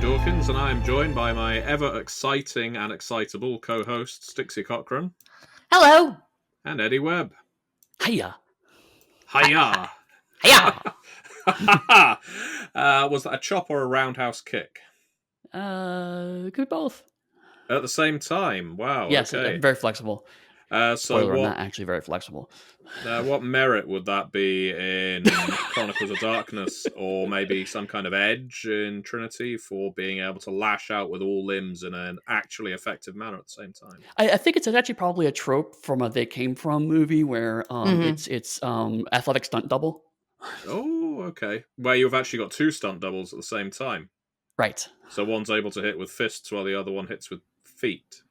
Dawkins, and I am joined by my ever-exciting and excitable co-hosts, Dixie Cochran. Hello. And Eddy Webb. Hiya. Hiya. Hiya. Was that a chop or a roundhouse kick? Good both. At the same time? Wow, yes, okay. Very flexible. Spoiler, I'm not actually very flexible. What merit would that be in Chronicles of Darkness, or maybe some kind of edge in Trinity for being able to lash out with all limbs in an actually effective manner at the same time? I think it's actually probably a trope from a They Came From movie where it's athletic stunt double. Oh, okay. Where you've actually got two stunt doubles at the same time. Right. So one's able to hit with fists while the other one hits with feet.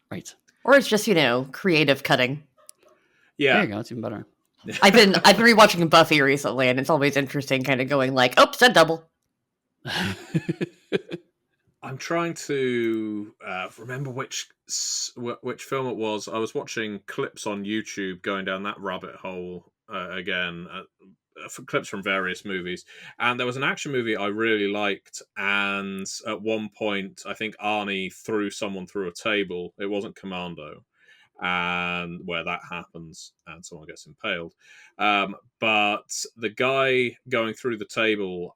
Right. Or it's just, creative cutting. Yeah. There you go. It's even better. I've been rewatching Buffy recently, and it's always interesting kind of going like, oh, stunt double. I'm trying to remember which film it was. I was watching clips on YouTube going down that rabbit hole again. Clips from various movies, and there was an action movie I really liked, and at one point I think Arnie threw someone through a table. It wasn't Commando, and where that happens and someone gets impaled, but the guy going through the table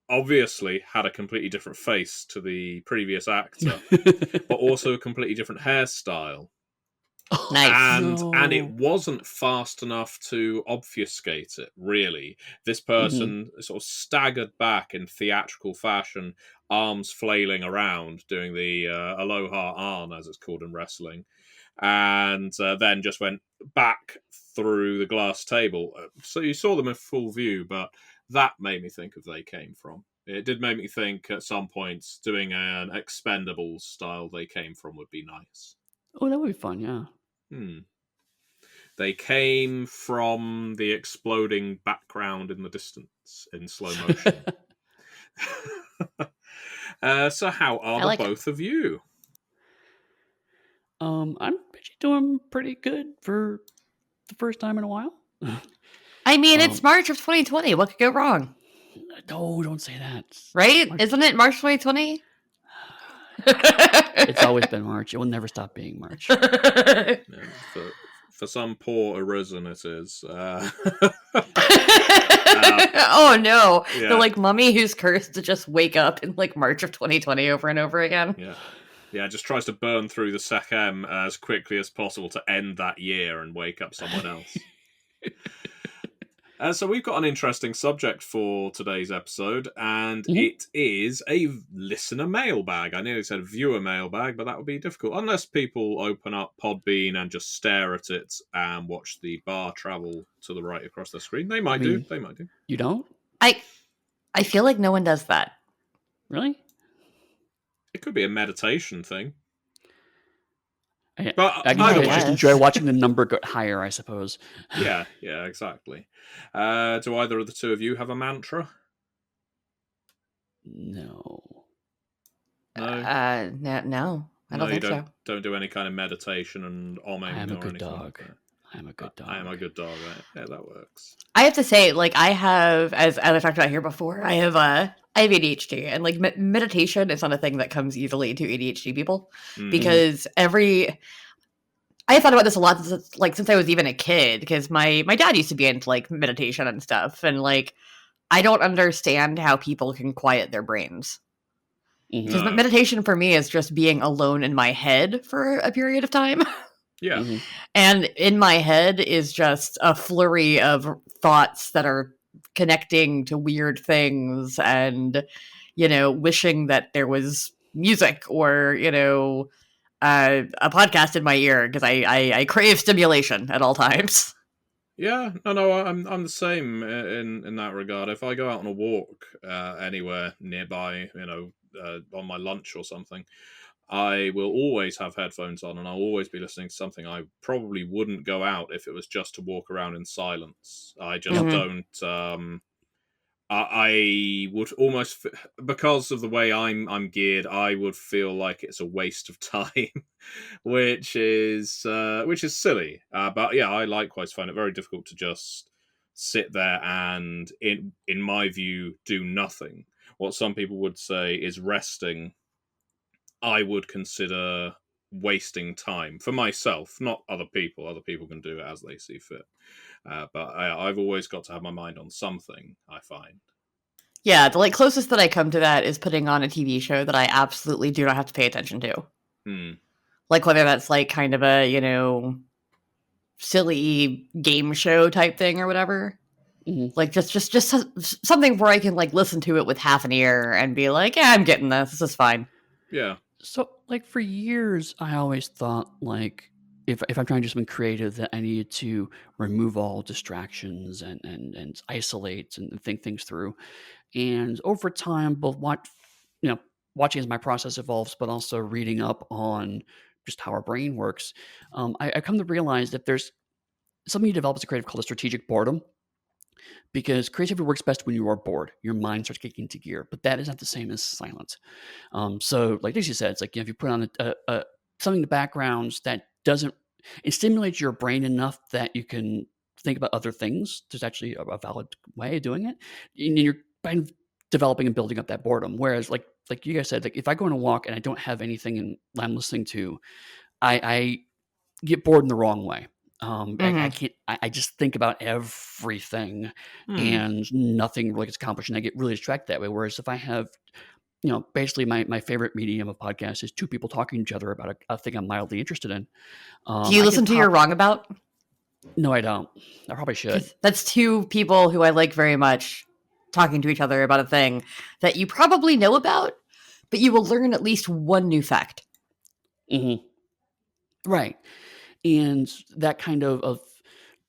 obviously had a completely different face to the previous actor, but also a completely different hairstyle. Nice. And it wasn't fast enough to obfuscate it, really. This person sort of staggered back in theatrical fashion, arms flailing around, doing the aloha arm, as it's called in wrestling, and then just went back through the glass table. So you saw them in full view, but that made me think of They Came From. It did make me think at some points doing an Expendables style They Came From would be nice. Oh, that would be fun, yeah. They came from the exploding background in the distance in slow motion. So how are the both of you? I'm actually doing pretty good for the first time in a while. I mean, it's March of 2020. What could go wrong? No, don't say that. Right? Isn't it March 2020? It's always been March. It will never stop being March. For some poor arisen, it is. Oh no! Yeah. The mummy who's cursed to just wake up in March of 2020 over and over again. Yeah. Just tries to burn through the Sechem as quickly as possible to end that year and wake up someone else. So we've got an interesting subject for today's episode, and it is a listener mailbag. I nearly said viewer mailbag, but that would be difficult. Unless people open up Podbean and just stare at it and watch the bar travel to the right across the screen. They might do. You don't? I feel like no one does that. Really? It could be a meditation thing. But I just enjoy watching the number go higher, I suppose. Yeah, exactly. Do either of the two of you have a mantra? No. No. I don't think so. Don't do any kind of meditation and oming. I am a good anything dog. Like that. I am a good dog. I am a good dog. Right? Yeah, that works. I have to say, I have, as I talked about here before, I have ADHD, and meditation is not a thing that comes easily to ADHD people, because I thought about this a lot since I was even a kid, because my dad used to be into meditation and stuff, and I don't understand how people can quiet their brains. Because meditation for me is just being alone in my head for a period of time. Yeah. And in my head is just a flurry of thoughts that are connecting to weird things, and, wishing that there was music or, a podcast in my ear, because I crave stimulation at all times. Yeah, no, I'm the same in that regard. If I go out on a walk anywhere nearby, on my lunch or something, I will always have headphones on, and I'll always be listening to something. I probably wouldn't go out if it was just to walk around in silence. I just don't. I would almost, because of the way I'm geared, I would feel like it's a waste of time, which is silly. But yeah, I likewise find it very difficult to just sit there and, in my view, do nothing. what some people would say is resting, I would consider wasting time for myself, not other people. Other people can do it as they see fit. But I've always got to have my mind on something, I find. Yeah, the closest that I come to that is putting on a TV show that I absolutely do not have to pay attention to. Like whether that's kind of a, silly game show type thing or whatever. Like just something where I can listen to it with half an ear and be like, yeah, I'm getting this. This is fine. Yeah. So for years, I always thought if I'm trying to do something creative, that I needed to remove all distractions and isolate and think things through. And over time, both watching as my process evolves, but also reading up on just how our brain works, I come to realize that there's something you develop as a creative called a strategic boredom. Because creativity works best when you are bored. Your mind starts kicking into gear, but that is not the same as silence. So, like Dixie said, it's if you put on something in the background that it stimulates your brain enough that you can think about other things. There's actually a valid way of doing it. And you're developing and building up that boredom. Whereas, like you guys said, if I go on a walk and I don't have anything I'm listening to, I get bored in the wrong way. I can't. I just think about everything, and nothing really gets accomplished, and I get really distracted that way. Whereas if I have, basically my favorite medium of podcast is two people talking to each other about a thing I'm mildly interested in. Do you listen to You're Wrong About? No, I don't. I probably should. That's two people who I like very much talking to each other about a thing that you probably know about, but you will learn at least one new fact. Right. And that kind of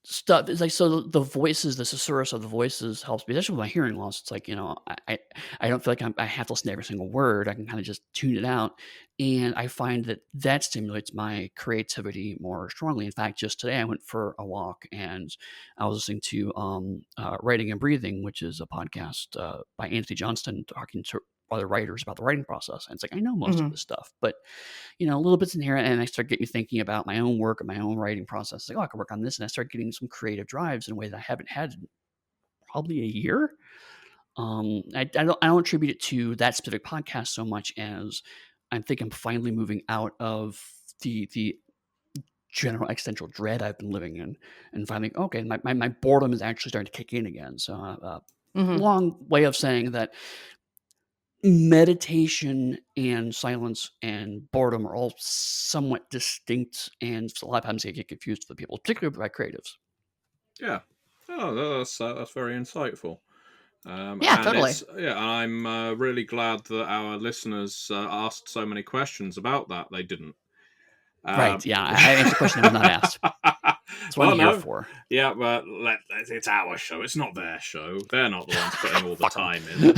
stuff is so the voices, the susurrus of the voices helps me, especially with my hearing loss. It's I don't feel like I have to listen to every single word. I can kind of just tune it out. And I find that stimulates my creativity more strongly. In fact, just today I went for a walk and I was listening to Writing and Breathing, which is a podcast by Anthony Johnston talking to other writers about the writing process. And it's I know most of this stuff, but little bits in here, and I start getting me thinking about my own work and my own writing process. I can work on this, and I start getting some creative drives in a way that I haven't had in probably a year. I don't attribute it to that specific podcast so much as I think I'm finally moving out of the general existential dread I've been living in, and finding my boredom is actually starting to kick in again. So long way of saying that meditation and silence and boredom are all somewhat distinct, and a lot of times they get confused for people, particularly by creatives. Yeah. Oh, that's very insightful. Yeah, totally. And I'm really glad that our listeners asked so many questions about that. They didn't. Right, yeah. I answered the question I was not asked. That's what I'm here for. Yeah, but it's our show. It's not their show. They're not the ones putting all the time in.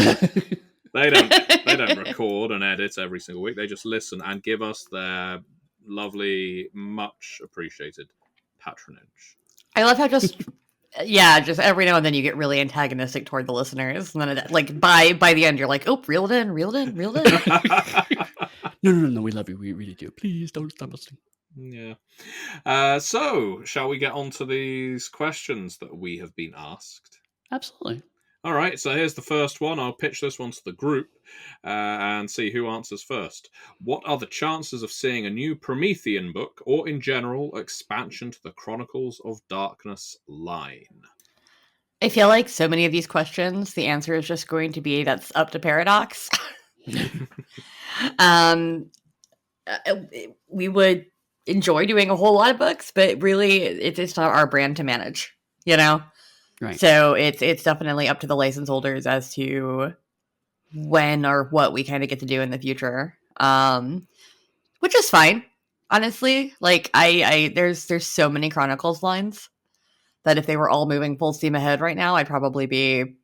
They don't record and edit every single week. They just listen and give us their lovely, much appreciated patronage. I love how just every now and then you get really antagonistic toward the listeners, and then by the end you're like, oh, reel it in. No, we love you. We really do. Please don't stop listening. Yeah. So, shall we get on to these questions that we have been asked? Absolutely. All right, so here's the first one. I'll pitch this one to the group and see who answers first. What are the chances of seeing a new Promethean book, or in general, expansion to the Chronicles of Darkness line? I feel like so many of these questions, the answer is just going to be that's up to Paradox. We would enjoy doing a whole lot of books, but really it's not our brand to manage, Right. So it's definitely up to the license holders as to when or what we kind of get to do in the future, which is fine, honestly. There's so many Chronicles lines that if they were all moving full steam ahead right now, I'd probably be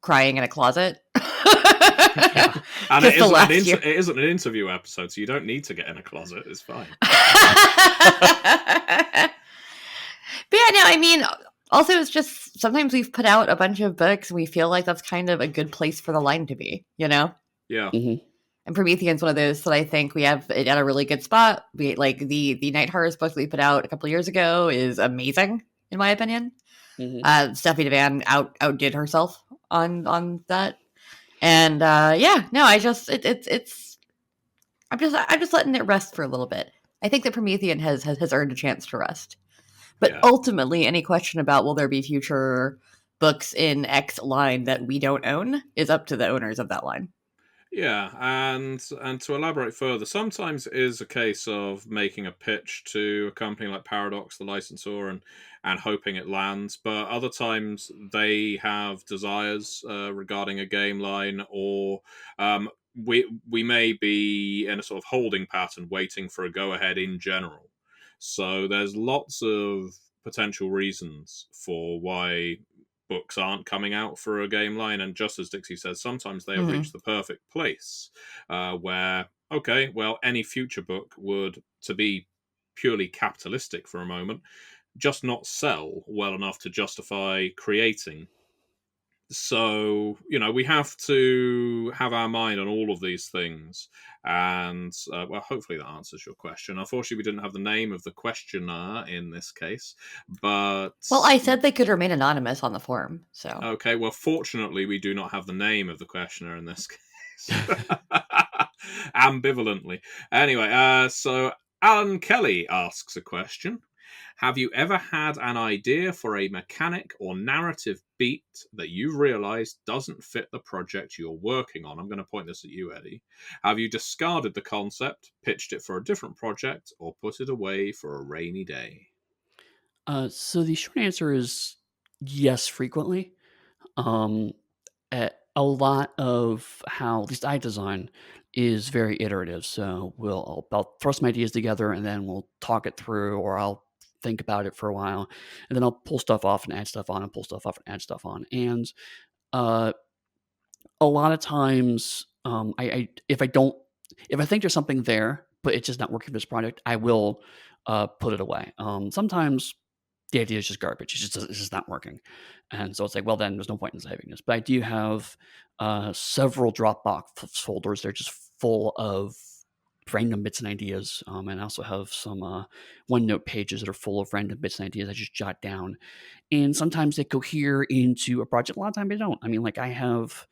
crying in a closet. Yeah. And it isn't an interview episode, so you don't need to get in a closet. It's fine. But yeah, no, I mean, also it's just sometimes we've put out a bunch of books and we feel like that's kind of a good place for the line to be, Yeah. Mm-hmm. And Promethean's one of those that I think we have it at a really good spot. We the Night Horrors book that we put out a couple of years ago is amazing, in my opinion. Mm-hmm. Stephanie DeVan outdid herself on that. And no, I'm just letting it rest for a little bit. I think that Promethean has earned a chance to rest. But ultimately, any question about will there be future books in X line that we don't own is up to the owners of that line. Yeah, and to elaborate further, sometimes it is a case of making a pitch to a company like Paradox, the licensor, and hoping it lands. But other times they have desires regarding a game line, or we may be in a sort of holding pattern, waiting for a go ahead in general. So there's lots of potential reasons for why books aren't coming out for a game line, and just as Dixie says, sometimes they have reached the perfect place where, okay, well, any future book would, to be purely capitalistic for a moment, just not sell well enough to justify creating. So, we have to have our mind on all of these things. And, well, hopefully that answers your question. Unfortunately, we didn't have the name of the questioner in this case, but... Well, I said they could remain anonymous on the forum, so... Okay, well, fortunately, we do not have the name of the questioner in this case. Ambivalently. Anyway, so Alan Kelly asks a question. Have you ever had an idea for a mechanic or narrative beat that you've realised doesn't fit the project you're working on? I'm going to point this at you, Eddy. Have you discarded the concept, pitched it for a different project, or put it away for a rainy day? So the short answer is yes, frequently. A lot of how, at least I design, is very iterative. So I'll throw some ideas together and then we'll talk it through, or I'll think about it for a while, and then I'll pull stuff off and add stuff on, and pull stuff off and add stuff on. And a lot of times, if I think there's something there, but it's just not working for this project, I will put it away. Sometimes the idea is just garbage. It's just not working. And so it's like, well, then there's no point in saving this. But I do have several Dropbox folders. They're just full of random bits and ideas. And I also have some OneNote pages that are full of random bits and ideas I just jot down. And sometimes they cohere into a project. A lot of times they don't. I mean, like I have...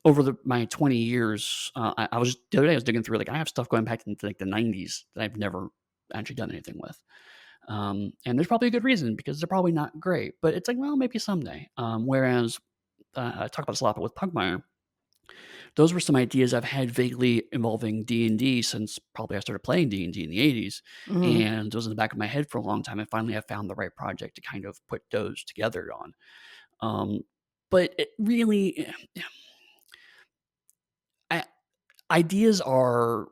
over my 20 years, the other day I was digging through, like I have stuff going back into like the 90s that I've never actually done anything with. And there's probably a good reason, because they're probably not great, but it's like, well, maybe someday. Whereas I talk about this a lot, but with Pugmire, those were some ideas I've had vaguely involving D&D since probably I started playing D&D in the 80s. And it was in the back of my head for a long time. And finally I found the right project to kind of put those together on. But it really... ideas are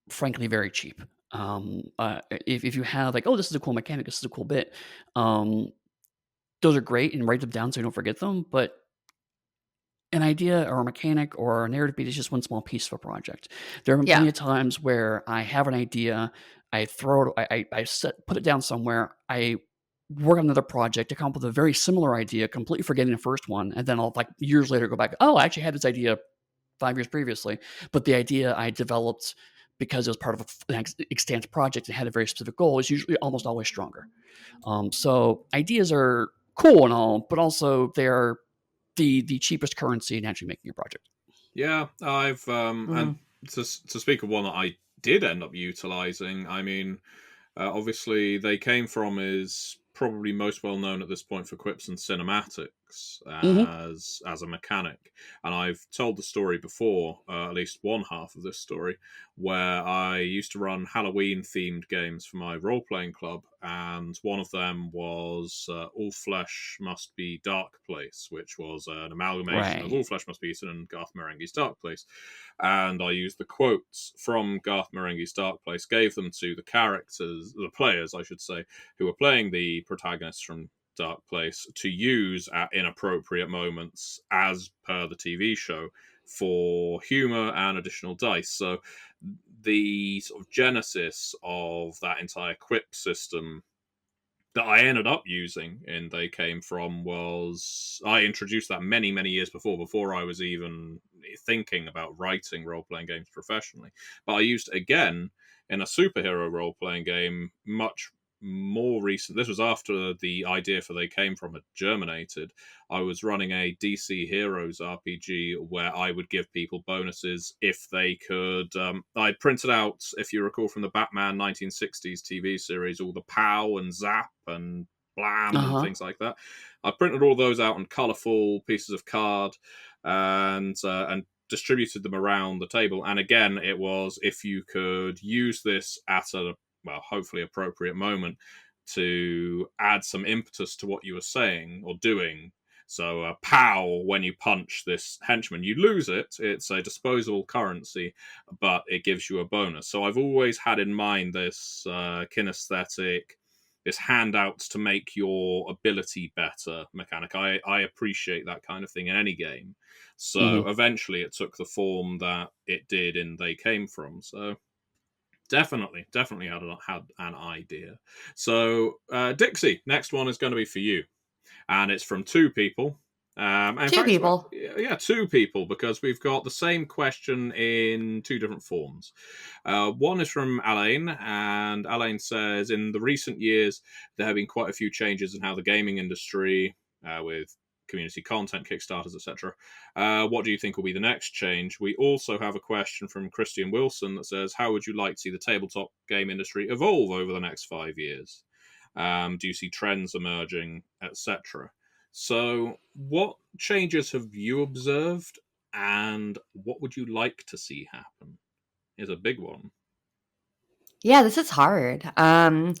frankly very cheap. If you have like, oh, this is a cool mechanic, this is a cool bit, those are great, and write them down so you don't forget them. But an idea or a mechanic or a narrative beat is just one small piece of a project. There have been plenty of times where I have an idea, I throw it, put it down somewhere, I work on another project to come up with a very similar idea, completely forgetting the first one, and then I'll like years later go back, oh, I actually had this idea 5 years previously, but the idea I developed because it was part of an extant project and had a very specific goal is usually almost always stronger. So ideas are cool and all, but also they're the cheapest currency in actually making a project. Yeah, I've and to speak of one that I did end up utilizing, I mean, obviously they came from is probably most well known at this point for quips and cinematics as a mechanic, and I've told the story before, at least one half of this story, where I used to run Halloween themed games for my role playing club, and one of them was All Flesh Must Be Dark Place, which was an amalgamation of All Flesh Must Be Eaten and Garth Marenghi's Dark Place. And I used the quotes from Garth Marenghi's Dark Place, gave them to the characters, the players, I should say, who were playing the protagonists from Dark Place, to use at inappropriate moments as per the TV show for humor and additional dice. So the sort of genesis of that entire quip system that I ended up using in They Came From was, I introduced that many, many years before I was even thinking about writing role-playing games professionally. But I used it again in a superhero role-playing game much more recent, this was after the idea for They Came From had germinated. I was running a DC Heroes RPG where I would give people bonuses if they could. I printed out, if you recall from the Batman 1960s TV series, all the POW and Zap and Blam and things like that. I printed all those out on colourful pieces of card and distributed them around the table. And again, it was if you could use this at a hopefully appropriate moment to add some impetus to what you were saying or doing. So, pow, when you punch this henchman, you lose it. It's a disposable currency, but it gives you a bonus. So I've always had in mind this kinesthetic, this handouts to make your ability better mechanic. I appreciate that kind of thing in any game. So eventually it took the form that it did in They Came From. So definitely had an idea. So, Dixie, next one is going to be for you. And it's from two people. Two people? Yeah, two people, because we've got the same question in two different forms. One is from Alain, and Alain says, in the recent years, there have been quite a few changes in how the gaming industry, with community content, Kickstarters, etc. What do you think will be the next change? We also have a question from Christian Wilson that says, how would you like to see the tabletop game industry evolve over the next 5 years? Do you see trends emerging, etc.? So what changes have you observed, and what would you like to see happen? Is a big one. Yeah, this is hard. I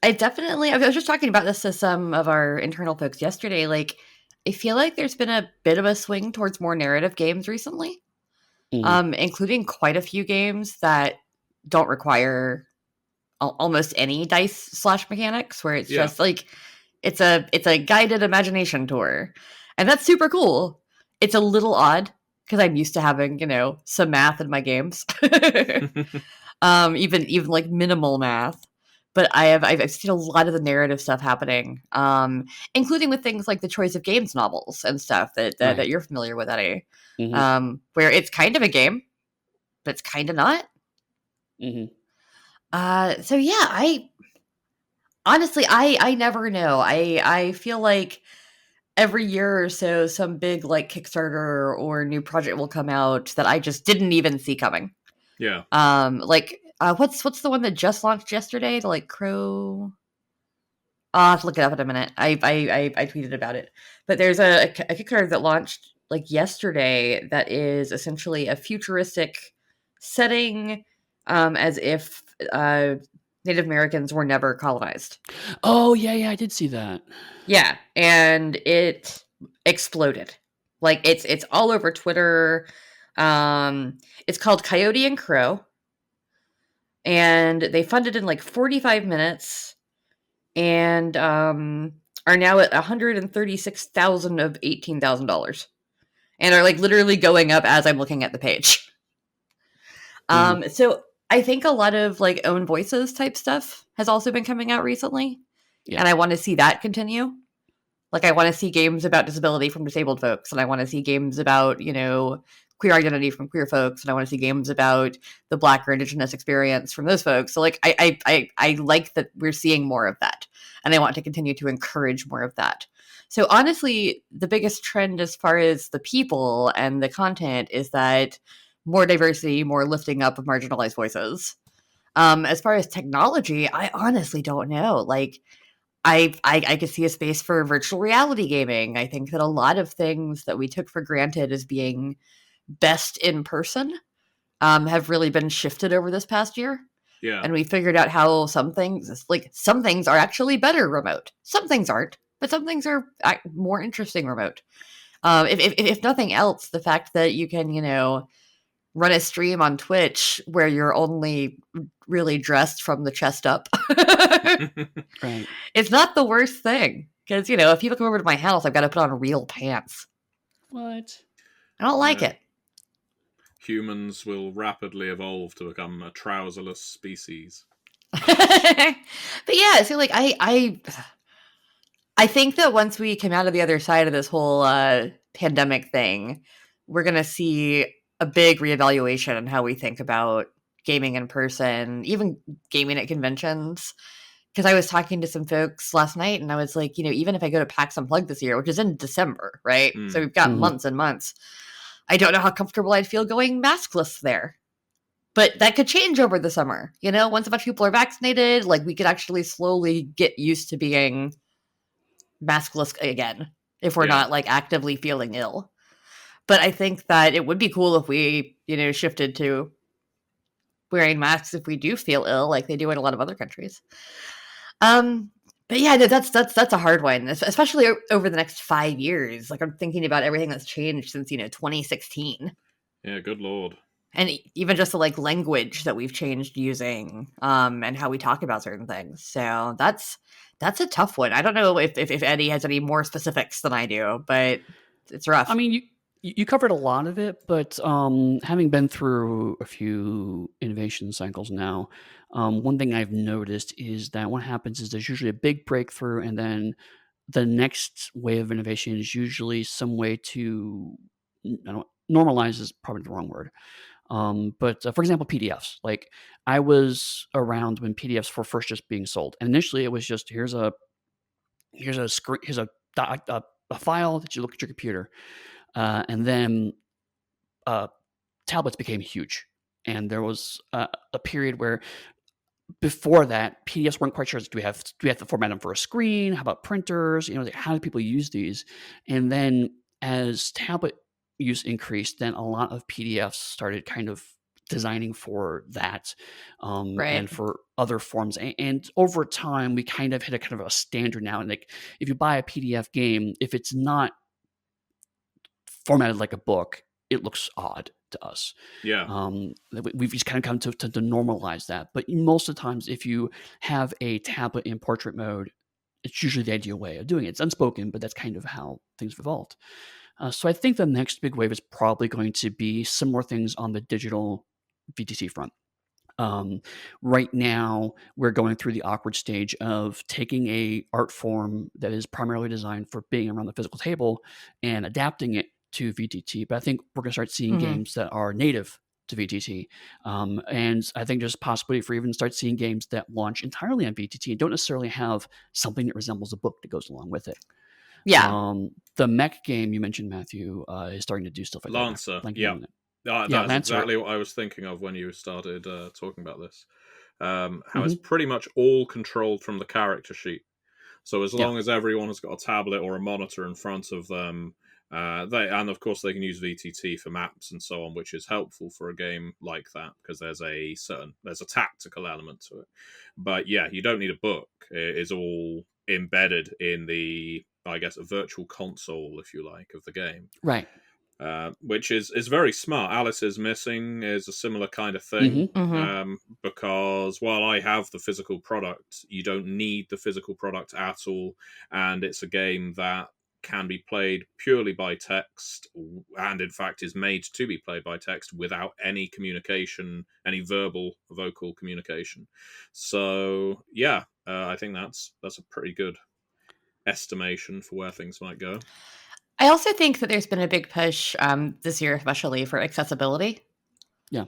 was just talking about this to some of our internal folks yesterday. Like, I feel like there's been a bit of a swing towards more narrative games recently, including quite a few games that don't require almost any dice / mechanics, where it's just like it's a guided imagination tour, and that's super cool. It's a little odd because I'm used to having some math in my games, even like minimal math. But I've seen a lot of the narrative stuff happening, including with things like the Choice of Games novels and stuff that you're familiar with, Eddy, where it's kind of a game, but it's kind of not. So yeah, I never know. I feel like every year or so, some big like Kickstarter or new project will come out that I just didn't even see coming. Yeah. What's the one that just launched yesterday? The like Crow. I'll have to look it up in a minute. I tweeted about it, but there's a Kickstarter that launched like yesterday that is essentially a futuristic setting, as if Native Americans were never colonized. Oh yeah, I did see that. Yeah, and it exploded. Like it's all over Twitter. It's called Coyote and Crow, and they funded in like 45 minutes, and are now at $136,000 of $18,000, and are like literally going up as I'm looking at the page. So I think a lot of like own voices type stuff has also been coming out recently. Yeah. And I want to see that continue. Like I want to see games about disability from disabled folks, and I want to see games about, queer identity from queer folks, and I want to see games about the Black or Indigenous experience from those folks. So like I like that we're seeing more of that, and I want to continue to encourage more of that. So honestly, the biggest trend as far as the people and the content is that more diversity, more lifting up of marginalized voices. As far as technology, I honestly don't know. Like, I could see a space for virtual reality gaming. I think that a lot of things that we took for granted as being best in person have really been shifted over this past year. Yeah. And we figured out how some things are actually better remote. Some things aren't, but some things are more interesting remote. If nothing else, the fact that you can, run a stream on Twitch where you're only really dressed from the chest up. Right. It's not the worst thing. Because, if people come over to my house, I've got to put on real pants. What? I don't like it. Humans will rapidly evolve to become a trouserless species. But yeah, so like I think that once we come out of the other side of this whole pandemic thing, we're going to see a big reevaluation in how we think about gaming in person, even gaming at conventions. because I was talking to some folks last night and I was like, even if I go to PAX Unplugged this year, which is in December, right? So we've got months and months. I don't know how comfortable I'd feel going maskless there. But that could change over the summer. Once a bunch of people are vaccinated, like we could actually slowly get used to being maskless again if we're not like actively feeling ill. But I think that it would be cool if we, shifted to wearing masks if we do feel ill, like they do in a lot of other countries. But yeah, that's a hard one, especially over the next 5 years. Like I'm thinking about everything that's changed since 2016. Yeah, good lord. And even just the like language that we've changed using, and how we talk about certain things. So that's a tough one. I don't know if Eddy has any more specifics than I do, but it's rough. I mean, you covered a lot of it, but having been through a few innovation cycles now, one thing I've noticed is that what happens is there's usually a big breakthrough, and then the next wave of innovation is usually some way to normalize is probably the wrong word. But for example, PDFs. Like I was around when PDFs were first just being sold, and initially it was just here's a screen, here's a file that you look at your computer. And then tablets became huge. And there was a period where before that, PDFs weren't quite sure, do we have to format them for a screen? How about printers? How do people use these? And then as tablet use increased, then a lot of PDFs started kind of designing for that, and for other forms. And over time, we kind of hit a kind of a standard now. And like, if you buy a PDF game, if it's not formatted like a book, it looks odd to us. Yeah. We've just kind of come to normalize that. But most of the times, if you have a tablet in portrait mode, it's usually the ideal way of doing it. It's unspoken, but that's kind of how things have evolved. So I think the next big wave is probably going to be similar things on the digital VTC front. Right now, we're going through the awkward stage of taking a art form that is primarily designed for being around the physical table and adapting it to VTT. But I think we're going to start seeing games that are native to VTT. And I think there's possibility for even start seeing games that launch entirely on VTT and don't necessarily have something that resembles a book that goes along with it. Yeah. The mech game you mentioned, Matthew, is starting to do stuff like Lancer. that. Yeah. That's Lancer. exactly what I was thinking of when you started talking about this. How it's pretty much all controlled from the character sheet. So as long as everyone has got a tablet or a monitor in front of them, and of course they can use VTT for maps and so on, which is helpful for a game like that because there's a tactical element to it. But yeah, you don't need a book. It is all embedded in the, I guess, a virtual console, if you like, of the game. Right. Which is very smart. Alice is Missing is a similar kind of thing, because while I have the physical product, you don't need the physical product at all, and it's a game that can be played purely by text, and in fact is made to be played by text without any communication, any vocal communication. So yeah, I think that's a pretty good estimation for where things might go. I also think that there's been a big push this year, especially for accessibility. Yeah.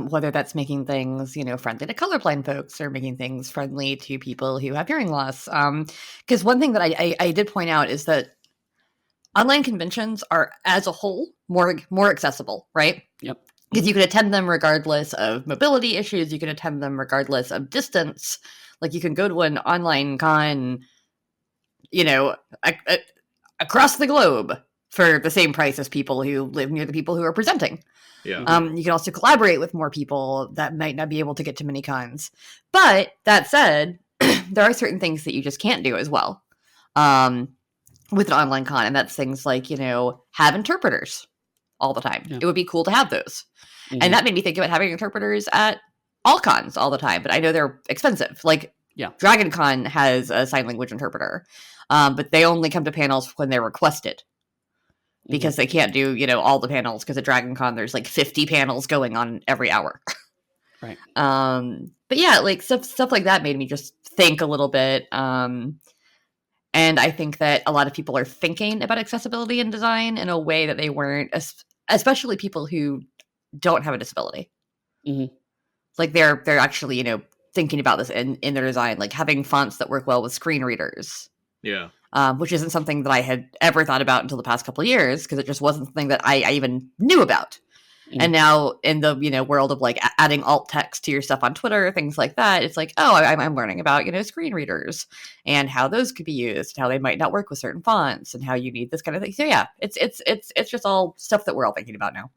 Whether that's making things, friendly to colorblind folks or making things friendly to people who have hearing loss. Because one thing that I did point out is that online conventions are, as a whole, more accessible, right? Yep. Because you can attend them regardless of mobility issues. You can attend them regardless of distance. Like you can go to an online con, across the globe for the same price as people who live near the people who are presenting. Yeah. You can also collaborate with more people that might not be able to get to many cons. But that said, there are certain things that you just can't do as well with an online con. And that's things like, have interpreters all the time. Yeah. It would be cool to have those. And that made me think about having interpreters at all cons all the time. But I know they're expensive. Like, Dragon Con has a sign language interpreter. But they only come to panels when they're requested. Because they can't do, all the panels. Because at Dragon Con, there's like 50 panels going on every hour. Right. But yeah, like stuff like that made me just think a little bit. And I think that a lot of people are thinking about accessibility in design in a way that they weren't, especially people who don't have a disability. Like they're actually, thinking about this in their design, like having fonts that work well with screen readers. Yeah. Which isn't something that I had ever thought about until the past couple of years, because it just wasn't something that I even knew about. And now in the, world of like adding alt text to your stuff on Twitter, things like that, it's like, oh, I'm learning about, screen readers and how those could be used, how they might not work with certain fonts, and how you need this kind of thing. So yeah, it's just all stuff that we're all thinking about now.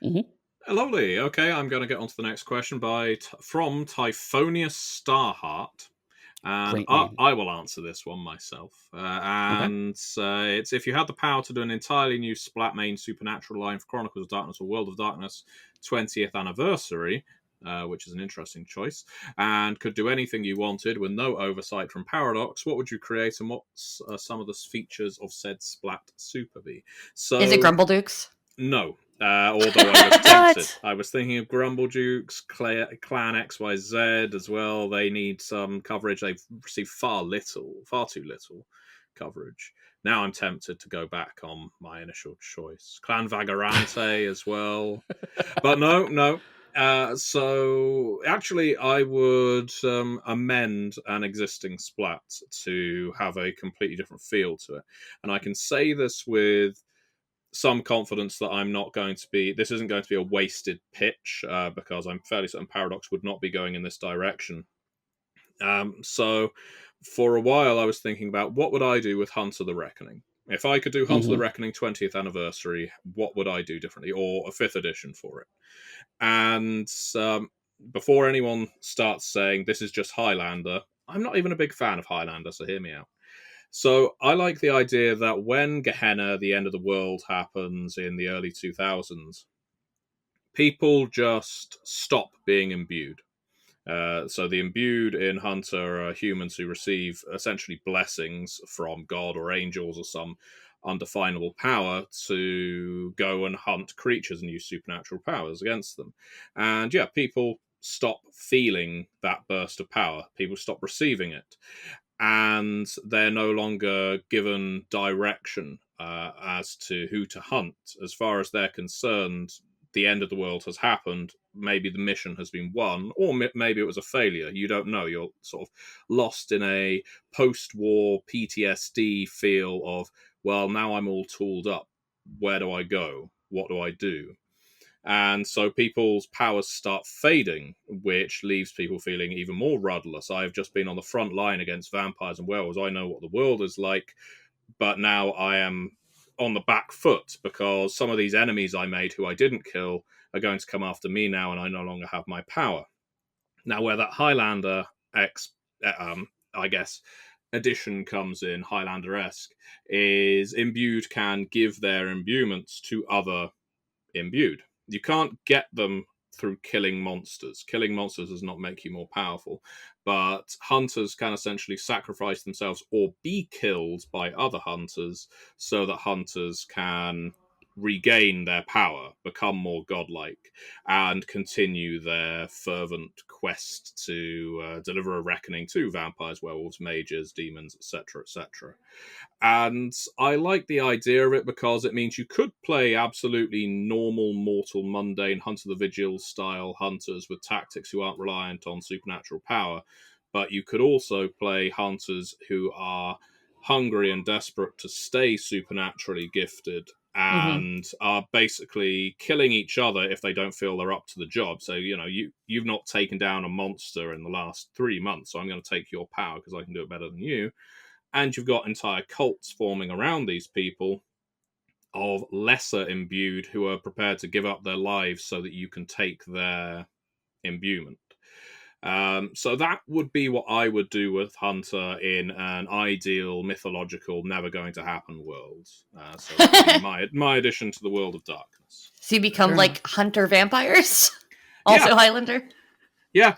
Mm-hmm. Lovely. Okay, I'm going to get on to the next question from Typhonius Starheart. And I will answer this one myself. It's if you had the power to do an entirely new splat main supernatural line for Chronicles of Darkness or World of Darkness 20th anniversary, which is an interesting choice, and could do anything you wanted with no oversight from Paradox, what would you create, and what some of the features of said splat super be? So, is it Grumbledukes? No. Although I was tempted. I was thinking of Grumbledukes, Clan XYZ as well. They need some coverage. They've received far too little coverage. Now I'm tempted to go back on my initial choice. Clan Vagarante as well. But no. So actually, I would amend an existing splat to have a completely different feel to it. And I can say this with some confidence that this isn't going to be a wasted pitch, because I'm fairly certain Paradox would not be going in this direction. So for a while I was thinking about what would I do with Hunter the Reckoning. If I could do Hunter the Reckoning 20th anniversary, what would I do differently, or a 5th edition for it? And before anyone starts saying this is just Highlander, I'm not even a big fan of Highlander, so hear me out. So I like the idea that when Gehenna, the end of the world, happens in the early 2000s, people just stop being imbued. So the imbued in Hunter are humans who receive essentially blessings from God or angels or some undefinable power to go and hunt creatures and use supernatural powers against them. And yeah, people stop feeling that burst of power. People stop receiving it. And they're no longer given direction as to who to hunt. As far as they're concerned, the end of the world has happened. Maybe the mission has been won, or maybe it was a failure. You don't know. You're sort of lost in a post-war PTSD feel of, well, now I'm all tooled up. Where do I go? What do I do? And so people's powers start fading, which leaves people feeling even more rudderless. I've just been on the front line against vampires and werewolves. I know what the world is like, but now I am on the back foot because some of these enemies I made who I didn't kill are going to come after me now, and I no longer have my power. Now, where that Highlander I guess, addition comes in, Highlander-esque, is imbued can give their imbuements to other imbued. You can't get them through killing monsters. Killing monsters does not make you more powerful, but hunters can essentially sacrifice themselves or be killed by other hunters so that hunters can regain their power, become more godlike, and continue their fervent quest to deliver a reckoning to vampires, werewolves, mages, demons, etc., etc. And I like the idea of it because it means you could play absolutely normal, mortal, mundane Hunter the Vigil style hunters with tactics who aren't reliant on supernatural power, but you could also play hunters who are hungry and desperate to stay supernaturally gifted and are basically killing each other if they don't feel they're up to the job. So, you've not taken down a monster in the last 3 months, so I'm going to take your power because I can do it better than you. And you've got entire cults forming around these people of lesser imbued who are prepared to give up their lives so that you can take their imbuement. So that would be what I would do with Hunter in an ideal, mythological, never going to happen world. So that would be my addition to the world of darkness. So you become like hunter vampires? Also Highlander? Yeah.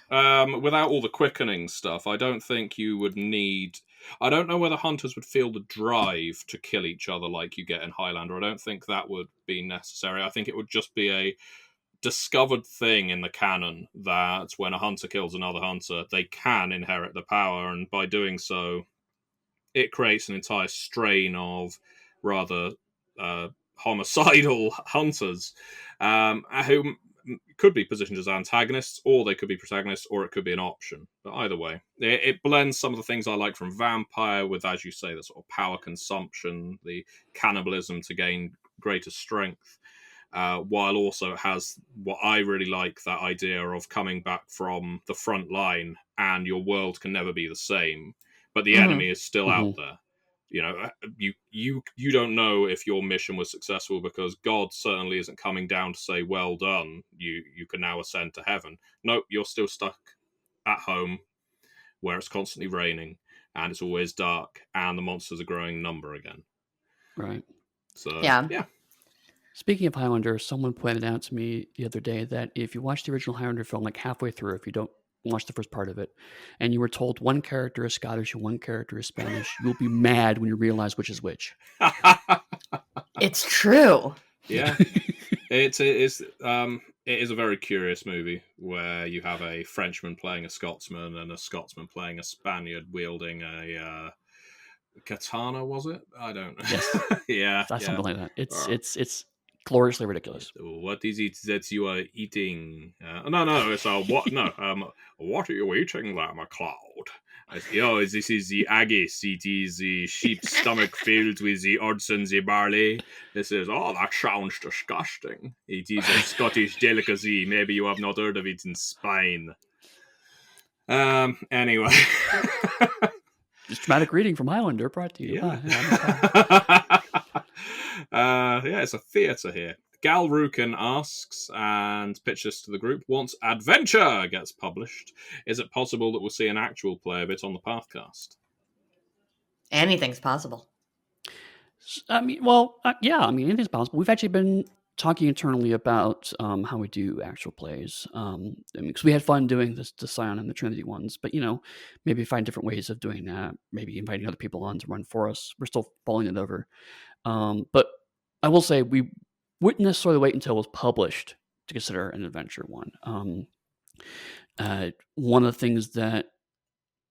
Without all the quickening stuff, I don't think you would need... I don't know whether hunters would feel the drive to kill each other like you get in Highlander. I don't think that would be necessary. I think it would just be a discovered thing in the canon that when a hunter kills another hunter, they can inherit the power, and by doing so, it creates an entire strain of rather homicidal hunters who could be positioned as antagonists, or they could be protagonists, or it could be an option. But either way, it blends some of the things I like from Vampire with, as you say, the sort of power consumption, the cannibalism to gain greater strength, while also it has what I really like, that idea of coming back from the front line and your world can never be the same, but the enemy is still out there. You know, you don't know if your mission was successful because God certainly isn't coming down to say, well done, you can now ascend to heaven. Nope, you're still stuck at home where it's constantly raining and it's always dark and the monsters are growing in number again. Right. So, Yeah. Speaking of Highlander, someone pointed out to me the other day that if you watch the original Highlander film, like halfway through, if you don't watch the first part of it, and you were told one character is Scottish and one character is Spanish, you'll be mad when you realize which is which. It's true. Yeah. It is a very curious movie where you have a Frenchman playing a Scotsman and a Scotsman playing a Spaniard wielding a katana, was it? I don't know. Yes. Yeah. Something like that. It's gloriously ridiculous. What is it that you are eating? No, it's what? No, what are you eating there, MacLeod? This is the haggis. It is the sheep's stomach filled with the odds and the barley. This is, that sounds disgusting. It is a Scottish delicacy. Maybe you have not heard of it in Spain. Anyway. Just dramatic reading from Highlander brought to you. It's a theatre here. Galrukin asks, and pitches to the group, once Adventure gets published, is it possible that we'll see an actual play of it on the Pathcast? Anything's possible. Yeah, anything's possible. We've actually been talking internally about how we do actual plays. Because we had fun doing the Scion and the Trinity ones, but maybe find different ways of doing that. Maybe inviting other people on to run for us. We're still mulling it over. But I will say we wouldn't necessarily wait until it was published to consider an adventure one. One of the things that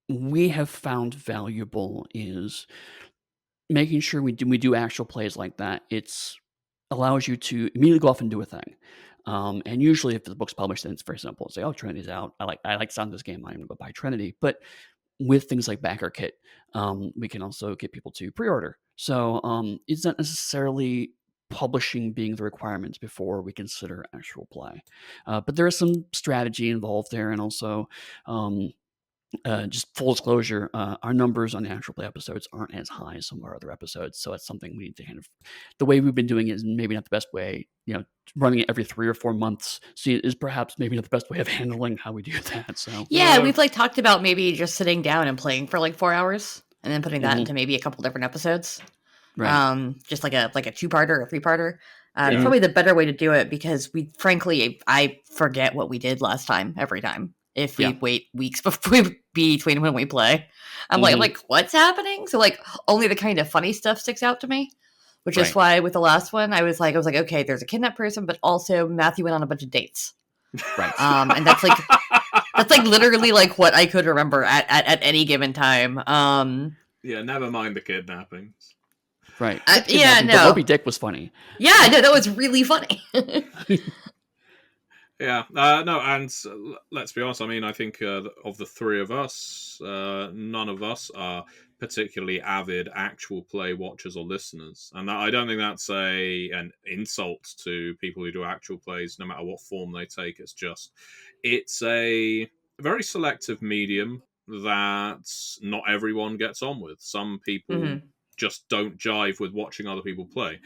we have found valuable is making sure we do actual plays like that. It's allows you to immediately go off and do a thing. And usually if the book's published, then it's very simple. It's like, Trinity's out. I like the sound of this game. I'm going to go buy Trinity. But with things like Backer Kit, we can also get people to pre-order. So it's not necessarily publishing being the requirements before we consider actual play. But there is some strategy involved there. And also just full disclosure, our numbers on the actual play episodes aren't as high as some of our other episodes. So it's something we need to the way we've been doing it is maybe not the best way. Running it every 3 or 4 months is perhaps maybe not the best way of handling how we do that. So we've talked about maybe just sitting down and playing for 4 hours and then putting that into maybe a couple different episodes. Right. Just like a 2-parter or 3-parter. It's probably the better way to do it because I forget what we did last time every time. If we wait weeks between when we play, I'm like, what's happening? So only the kind of funny stuff sticks out to me, which is why with the last one, I was like, okay, there's a kidnapped person, but also Matthew went on a bunch of dates. Right. And that's literally what I could remember at any given time. Never mind the kidnappings. Right. No. Moby Dick was funny. Yeah, no, that was really funny. Yeah, no, and let's be honest, I think of the 3 of us, none of us are particularly avid actual play watchers or listeners. And I don't think that's an insult to people who do actual plays, no matter what form they take. It's a very selective medium that not everyone gets on with. Some people just don't jive with watching other people play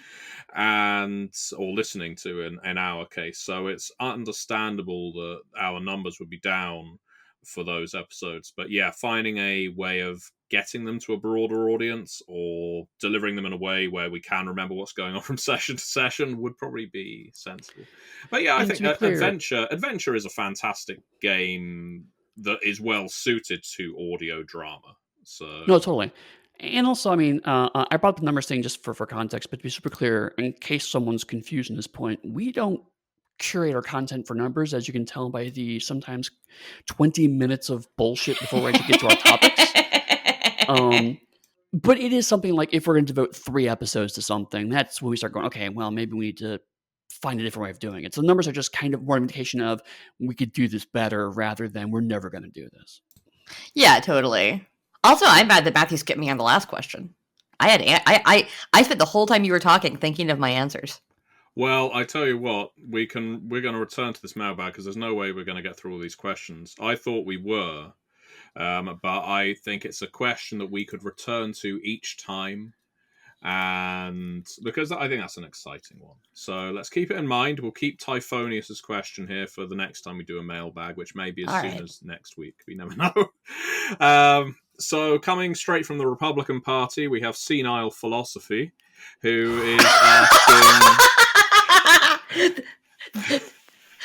or listening to in our case. So it's understandable that our numbers would be down for those episodes. But finding a way of getting them to a broader audience or delivering them in a way where we can remember what's going on from session to session would probably be sensible. But I think Adventure is a fantastic game that is well suited to audio drama. So no, totally. And also, I brought the numbers thing just for context, but to be super clear, in case someone's confused at this point, we don't curate our content for numbers, as you can tell by the sometimes 20 minutes of bullshit before we actually get to our topics. But it is something like if we're going to devote 3 episodes to something, that's when we start going, okay, well, maybe we need to find a different way of doing it. So the numbers are just kind of more indication of we could do this better rather than we're never going to do this. Yeah, totally. Also, I'm mad that Matthew skipped me on the last question. I spent the whole time you were talking thinking of my answers. Well, I tell you what, we're going to return to this mailbag because there's no way we're going to get through all these questions. I thought we were, but I think it's a question that we could return to each time, and because I think that's an exciting one. So let's keep it in mind. We'll keep Typhonius's question here for the next time we do a mailbag, which may be as soon as next week. We never know. So coming straight from the Republican Party, we have Senile Philosophy, who is asking...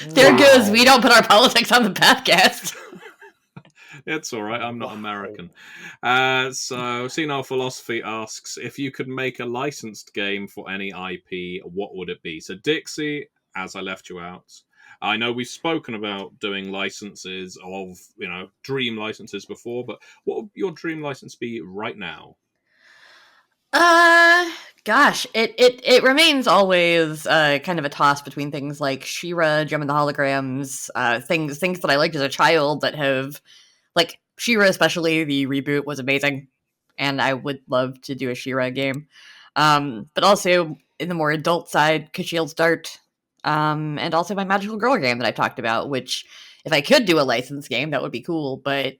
There goes, we don't put our politics on the Pathcast. It's all right, I'm not American. So Senile Philosophy asks, if you could make a licensed game for any IP, what would it be? So Dixie, as I left you out, I know we've spoken about doing licenses of, dream licenses before, but what would your dream license be right now? Gosh, it remains always kind of a toss between things like She-Ra, Gem and the Holograms, things that I liked as a child that have, like She-Ra especially, the reboot was amazing, and I would love to do a She-Ra game. But also in the more adult side, Kashil's Dart, and also my Magical Girl game that I talked about, which if I could do a licensed game, that would be cool, but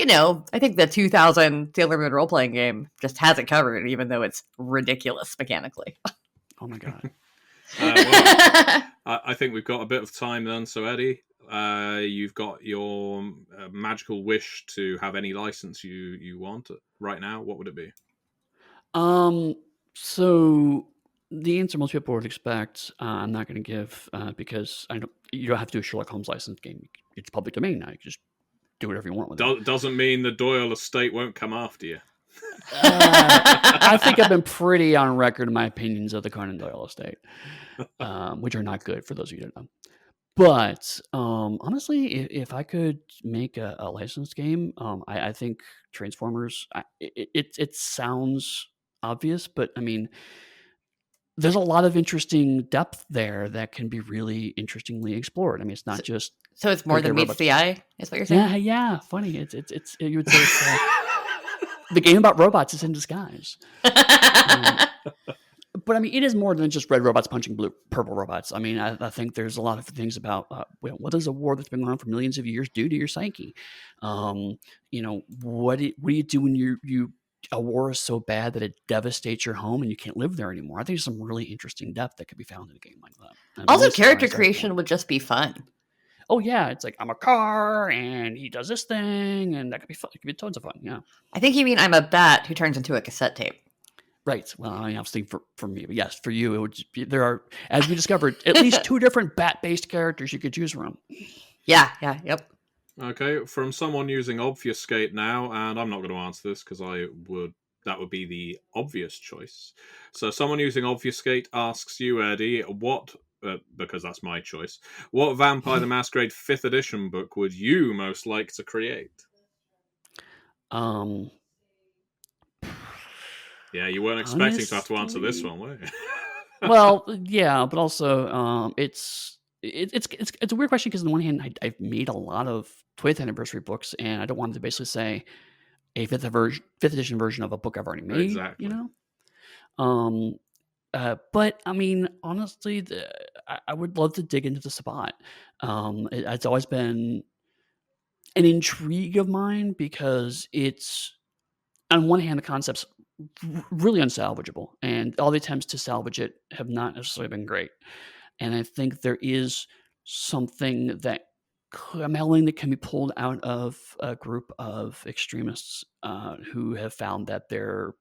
I think the 2000 Sailor Moon role-playing game just has it covered, even though it's ridiculous mechanically. Oh my god. I think we've got a bit of time then. So Eddy, you've got your magical wish to have any license you want right now. What would it be? So the answer most people would expect, I'm not going to give because you don't have to do a Sherlock Holmes licensed game. It's public domain now. You can just do whatever you want with it. Doesn't mean the Doyle estate won't come after you. I think I've been pretty on record in my opinions of the Conan Doyle estate, which are not good for those of you who don't know. But honestly, if I could make a licensed game, I think Transformers. It sounds obvious, but I mean, there's a lot of interesting depth there that can be really interestingly explored. I mean, it's not just so it's more than meets the eye, is what you're saying? Yeah. Funny, it's you would say it's, the game about robots is in disguise. But I mean, it is more than just red robots punching purple robots. I mean, I think there's a lot of things about what does a war that's been going on for millions of years do to your psyche? What do you do when a war is so bad that it devastates your home and you can't live there anymore? I think there's some really interesting depth that could be found in a game like that. Also, character creation would just be fun. Oh yeah, it's like I'm a car and he does this thing, and that could be fun. It could be tons of fun. Yeah. I think you mean I'm a bat who turns into a cassette tape. Right. Well, I mean, obviously for me, but yes, for you, it would just be, there are, as we discovered, at least 2 different bat-based characters you could choose from. Yeah. Yep. Okay, from someone using Obfuscate now, and I'm not going to answer this because that would be the obvious choice. So someone using Obfuscate asks you, Eddy, because that's my choice, what Vampire the Masquerade 5th edition book would you most like to create? Yeah, you weren't expecting to have to answer this one, were you? Well, yeah, but also it's a weird question because on the one hand, I've made a lot of 20th anniversary books, and I don't want to basically say a 5th edition version of a book I've already made. Exactly. But I mean, honestly, I would love to dig into the spot. It's always been an intrigue of mine because it's, on one hand, the concept's really unsalvageable, and all the attempts to salvage it have not necessarily been great. And I think there is something that compelling that can be pulled out of a group of extremists who have found that their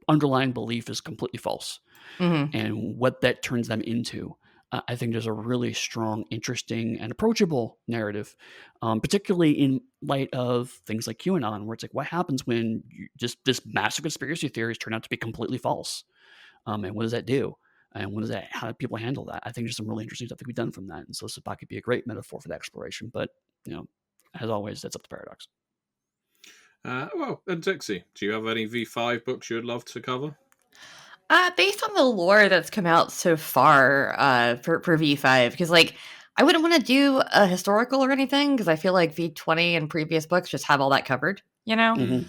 underlying belief is completely false, and what that turns them into. I think there's a really strong, interesting, and approachable narrative, particularly in light of things like QAnon, where it's like, what happens when this massive conspiracy theories turn out to be completely false? And what does that do? And how do people handle that? I think there's some really interesting stuff that can be done from that. And so Sabbat could be a great metaphor for the exploration. But, as always, that's up to Paradox. And Dixie, do you have any V5 books you'd love to cover? Based on the lore that's come out so far, for V5, because like I wouldn't want to do a historical or anything because I feel like V20 and previous books just have all that covered, you know.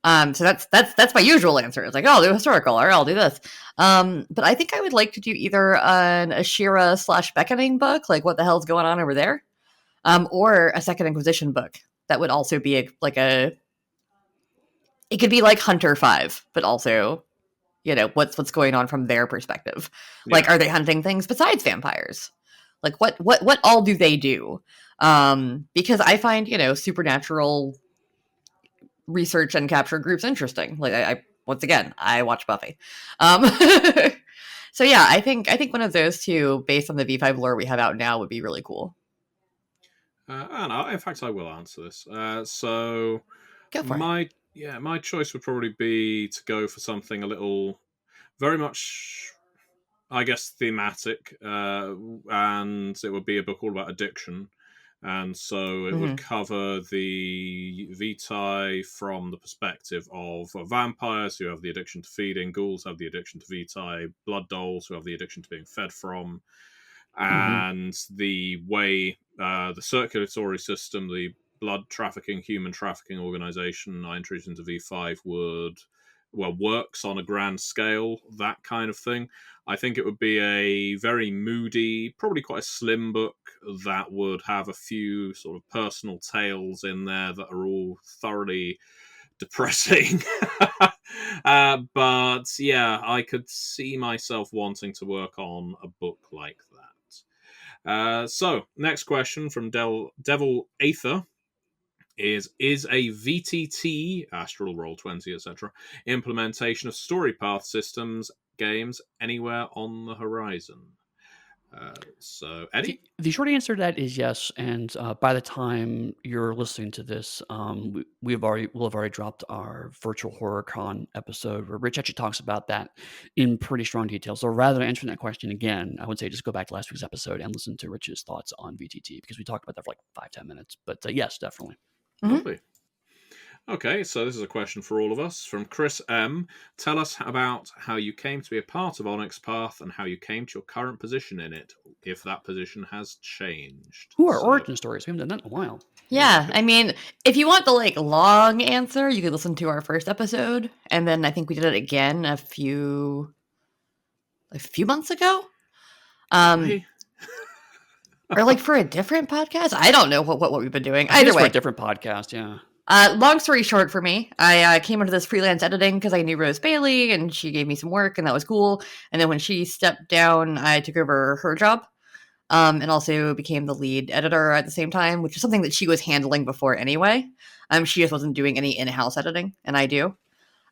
So that's my usual answer. It's like, oh, I'll do historical, or I'll do this. But I think I would like to do either an Ashira / Beckoning book, like what the hell's going on over there, or a Second Inquisition book. That would also be it could be like Hunter 5, but also, you know, what's going on from their perspective. Yeah. Like, are they hunting things besides vampires? Like, what all do they do? Because I find, you know, supernatural research and capture groups interesting. Like, I once again, I watch Buffy. So yeah, I think one of those two, based on the V5 lore we have out now, would be really cool. I don't know. In fact, I will answer this. So Go for it. my choice would probably be to go for something a little, very much, I guess, thematic, and it would be a book all about addiction. And so it would cover the vitae from the perspective of vampires who have the addiction to feeding, ghouls have the addiction to vitae, blood dolls who have the addiction to being fed from, and the way the circulatory system, the blood trafficking, human trafficking organization I introduced into V5 works on a grand scale, that kind of thing. I think it would be a very moody, probably quite a slim book that would have a few sort of personal tales in there that are all thoroughly depressing. But yeah, I could see myself wanting to work on a book like that. So, next question from Devil Aether is a VTT, Astral Roll 20, etc., implementation of Storypath systems games anywhere on the horizon? So, Eddy? The short answer to that is yes. And by the time you're listening to this, we'll have already dropped our virtual horror con episode where Rich actually talks about that in pretty strong detail. So rather than answering that question again, I would say just go back to last week's episode and listen to Rich's thoughts on VTT, because we talked about that for like 5-10 minutes. But yes, definitely. Lovely. Okay, so this is a question for all of us from Chris M. Tell us about how you came to be a part of Onyx Path and how you came to your current position in it, if that position has changed. Who are origin stories? We haven't done that in a while. Yeah, I mean, if you want the like long answer, you could listen to our first episode, and then I think we did it again a few months ago. Or like for a different podcast. I don't know what we've been doing. Either way, for a different podcast. Yeah. Long story short, for me, I came into this freelance editing because I knew Rose Bailey and she gave me some work and that was cool. And then when she stepped down, I took over her job, and also became the lead editor at the same time, which is something that she was handling before anyway. She just wasn't doing any in-house editing, and I do.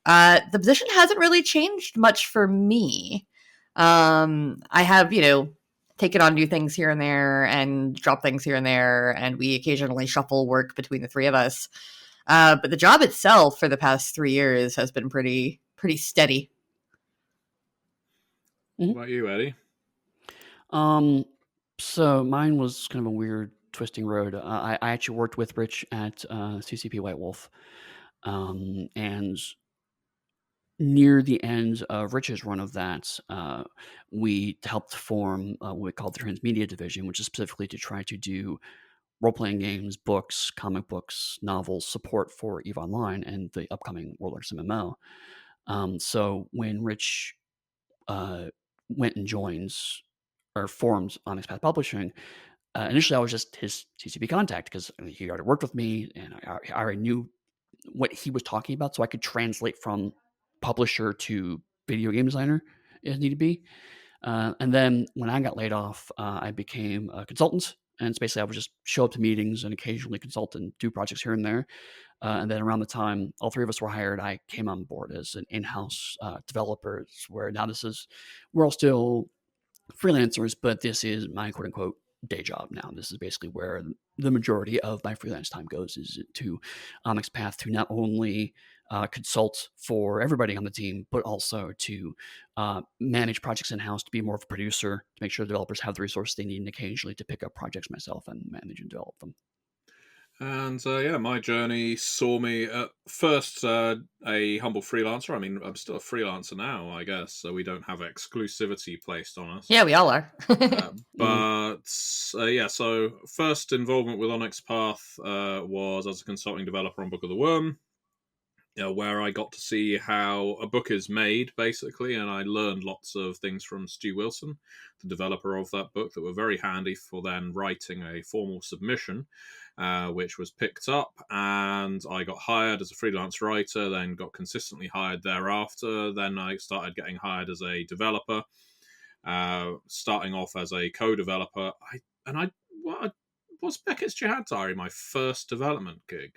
The position hasn't really changed much for me. I have, you know, taken on new things here and there and drop things here and there, and we occasionally shuffle work between the three of us. But the job itself for the past 3 years has been pretty steady. What about you, Eddy? So mine was kind of a weird twisting road. I actually worked with Rich at CCP Werewolf, and near the end of Rich's run of that, we helped form what we called the Transmedia Division, which is specifically to try to do role-playing games, books, comic books, novels, support for EVE Online and the upcoming World Arts MMO. So when Rich went and joins or formed Onyx Path Publishing, initially I was just his CCP contact because he already worked with me and I already knew what he was talking about, so I could translate from publisher to video game designer if need be. And then when I got laid off, I became a consultant. And it's basically I would just show up to meetings and occasionally consult and do projects here and there. And then around the time all three of us were hired, I came on board as an in-house developer, where now we're all still freelancers, but this is my quote unquote day job now. This is basically where the majority of my freelance time goes, is to Onyx Path, to not only consult for everybody on the team, but also to manage projects in-house, to be more of a producer, to make sure the developers have the resources they need, and occasionally to pick up projects myself and manage and develop them. And my journey saw me at first a humble freelancer. I mean, I'm still a freelancer now, I guess, so we don't have exclusivity placed on us. Yeah, we all are. So first involvement with Onyx Path was as a consulting developer on Book of the Worm, where I got to see how a book is made, basically, and I learned lots of things from Stu Wilson, the developer of that book, that were very handy for then writing a formal submission, which was picked up, and I got hired as a freelance writer, then got consistently hired thereafter. Then I started getting hired as a developer, starting off as a co-developer. Was Beckett's Jihad Diary my first development gig?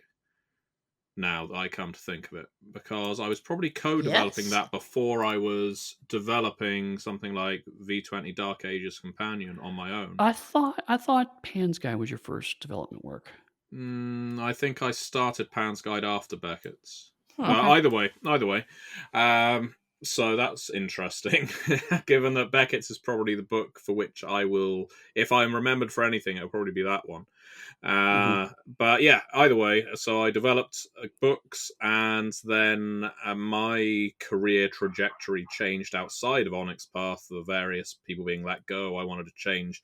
Now that I come to think of it, because I was probably co-developing that before I was developing something like V20 Dark Ages Companion on my own. I thought Pan's Guide was your first development work. I think I started Pan's Guide after Beckett's. Okay. Either way. So that's interesting, given that Beckett's is probably the book for which I will, if I'm remembered for anything, it'll probably be that one. But yeah, either way, so I developed books, and then my career trajectory changed outside of Onyx Path. The various people being let go, I wanted to change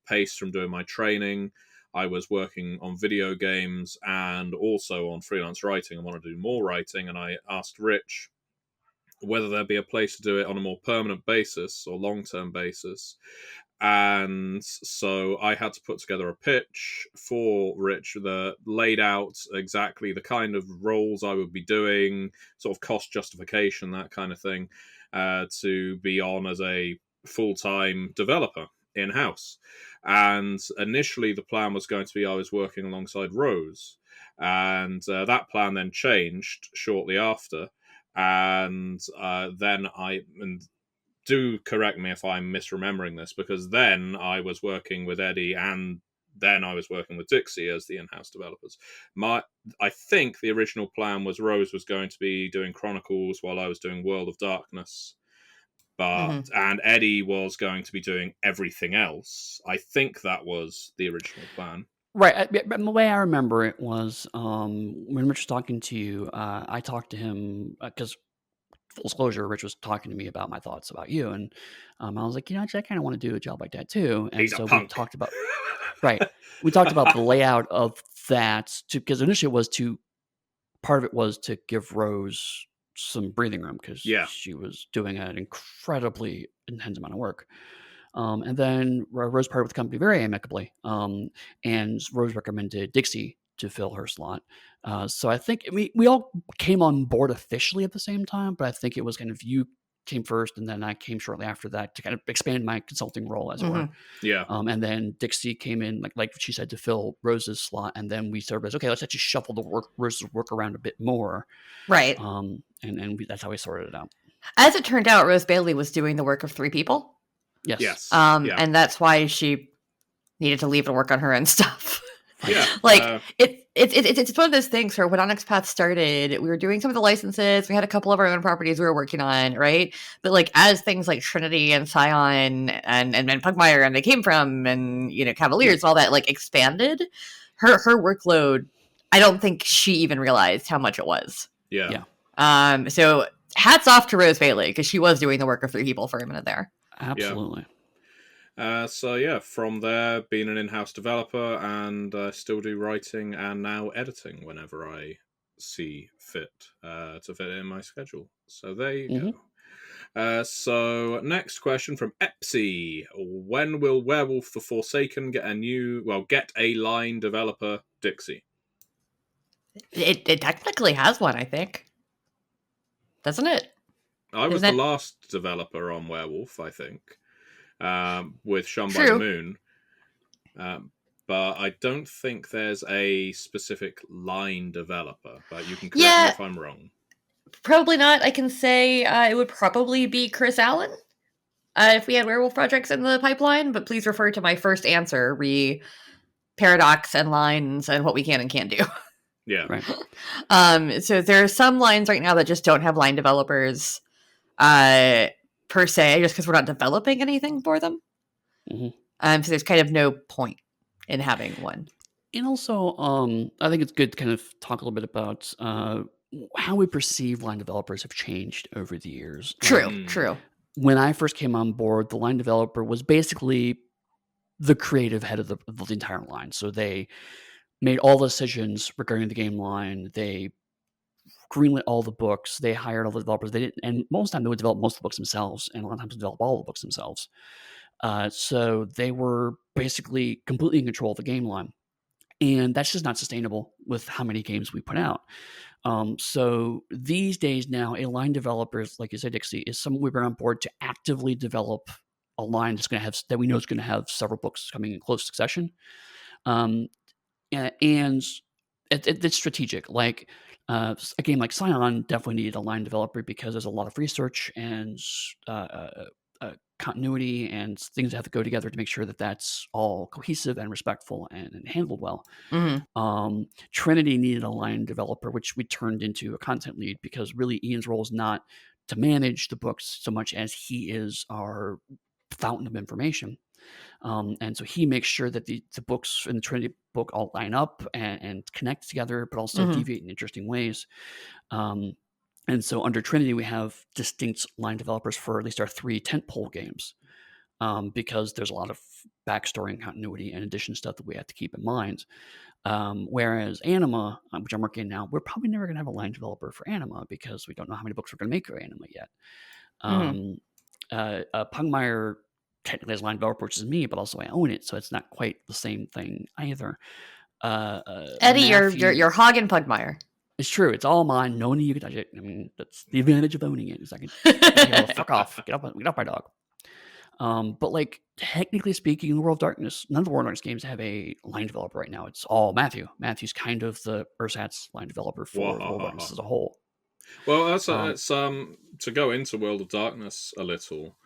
pace from doing my training. I was working on video games and also on freelance writing. I wanted to do more writing, and I asked Rich whether there'd be a place to do it on a more permanent basis or long-term basis. And so I had to put together a pitch for Rich that laid out exactly the kind of roles I would be doing, sort of cost justification, that kind of thing, to be on as a full-time developer in-house. And initially the plan was going to be I was working alongside Rose. And that plan then changed shortly after. And then do correct me if I'm misremembering this, because then I was working with Eddy and then I was working with Dixie as the in-house developers. I think the original plan was Rose was going to be doing Chronicles while I was doing World of Darkness, and Eddy was going to be doing everything else. I think that was the original plan. Right. The way I remember it was when Rich was talking to you, I talked to him because, full disclosure, Rich was talking to me about my thoughts about you. And I was like, actually, I kind of want to do a job like that too. And He's so a punk. we talked about, we talked about the layout of that, because initially part of it was to give Rose some breathing room, because she was doing an incredibly intense amount of work. And then Rose parted with the company very amicably. And Rose recommended Dixie to fill her slot. So I think we all came on board officially at the same time, but I think it was kind of you came first, and then I came shortly after that to kind of expand my consulting role, as it were. Yeah. And then Dixie came in, like she said, to fill Rose's slot, and then we started, okay, let's actually shuffle the Rose's work around a bit more. Right. And that's how we sorted it out. As it turned out, Rose Bailey was doing the work of 3 people. Yes. And that's why she needed to leave and work on her own stuff. Yeah. It's one of those things where when Onyx Path started, we were doing some of the licenses. We had a couple of our own properties we were working on, right? But like as things like Trinity and Scion and Pugmire and They Came From and Cavaliers, all that like expanded, her workload, I don't think she even realized how much it was. Yeah. So hats off to Rose Bailey, because she was doing the work of 3 people for a minute there. Absolutely. From there, being an in-house developer, and still do writing and now editing whenever I see fit to fit it in my schedule. So there you go. So next question from Epsy: when will Werewolf the Forsaken get a line developer, Dixie? It technically has one, I think. Doesn't it? I was the last developer on Werewolf, I think. With Shun by the Moon. But I don't think there's a specific line developer, but you can correct me if I'm wrong. Probably not. I can say it would probably be Chris Allen if we had Werewolf projects in the pipeline, but please refer to my first answer, paradox and lines and what we can and can't do. Yeah. Right. So there are some lines right now that just don't have line developers per se, just because we're not developing anything for them. So there's kind of no point in having one. And also, I think it's good to kind of talk a little bit about how we perceive line developers have changed over the years. True, Like, true. when I first came on board, the line developer was basically the creative head of the entire line. So they made all the decisions regarding the game line. They greenlit all the books. They hired all the developers. They didn't, and most of the time they would develop most of the books themselves, and a lot of times develop all the books themselves. So they were basically completely in control of the game line. And that's just not sustainable with how many games we put out. So these days now, a line developer, like you said, Dixie, is someone we bring on board to actively develop a line that's going to have, that we know is going to have several books coming in close succession. And it's strategic. Like a game like Scion definitely needed a line developer because there's a lot of research and continuity and things that have to go together to make sure that that's all cohesive and respectful and handled well. Mm-hmm. Trinity needed a line developer, which we turned into a content lead, because really Ian's role is not to manage the books so much as he is our fountain of information. And so he makes sure that the books in the Trinity book all line up and connect together, but also deviate in interesting ways. And so under Trinity, we have distinct line developers for at least our 3 tentpole games, because there's a lot of backstory and continuity and addition stuff that we have to keep in mind. Whereas Anima, which I'm working on now, we're probably never going to have a line developer for Anima because we don't know how many books we're going to make for Anima yet. Pugmire technically has a line developer, which is me, but also I own it, so it's not quite the same thing either. Eddie, you're hogging Pugmire. It's true. It's all mine. No one you can touch it. I mean, that's the advantage of owning it. Is I can fuck off. Get off my dog. But like, technically speaking, in the World of Darkness, none of the World of Darkness games have a line developer right now. It's all Matthew. Matthew's kind of the Ursat's line developer for World of Darkness as a whole. Well, that's to go into World of Darkness a little.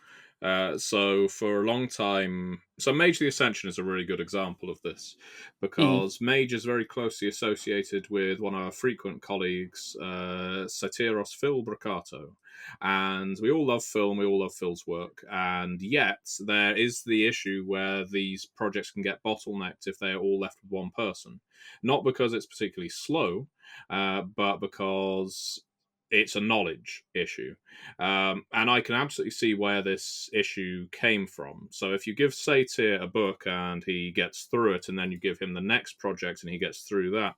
So for a long time, so Mage the Ascension is a really good example of this, because Mage is very closely associated with one of our frequent colleagues, Satiros Phil Braccato. And we all love Phil, and we all love Phil's work. And yet, there is the issue where these projects can get bottlenecked if they are all left with one person. Not because it's particularly slow, but because it's a knowledge issue. And I can absolutely see where this issue came from. So if you give Satyr a book and he gets through it, and then you give him the next project and he gets through that,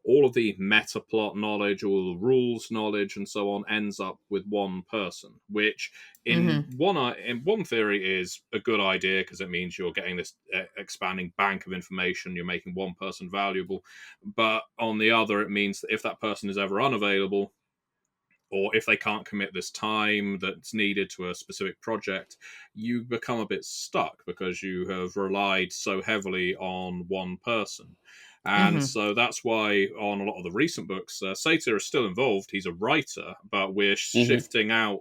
all of the meta plot knowledge, all the rules knowledge, and so on ends up with one person, which in one theory is a good idea, because it means you're getting this expanding bank of information, you're making one person valuable. But on the other, it means that if that person is ever unavailable, or if they can't commit this time that's needed to a specific project, you become a bit stuck because you have relied so heavily on one person. And so that's why on a lot of the recent books, Satyr is still involved. He's a writer, but we're shifting out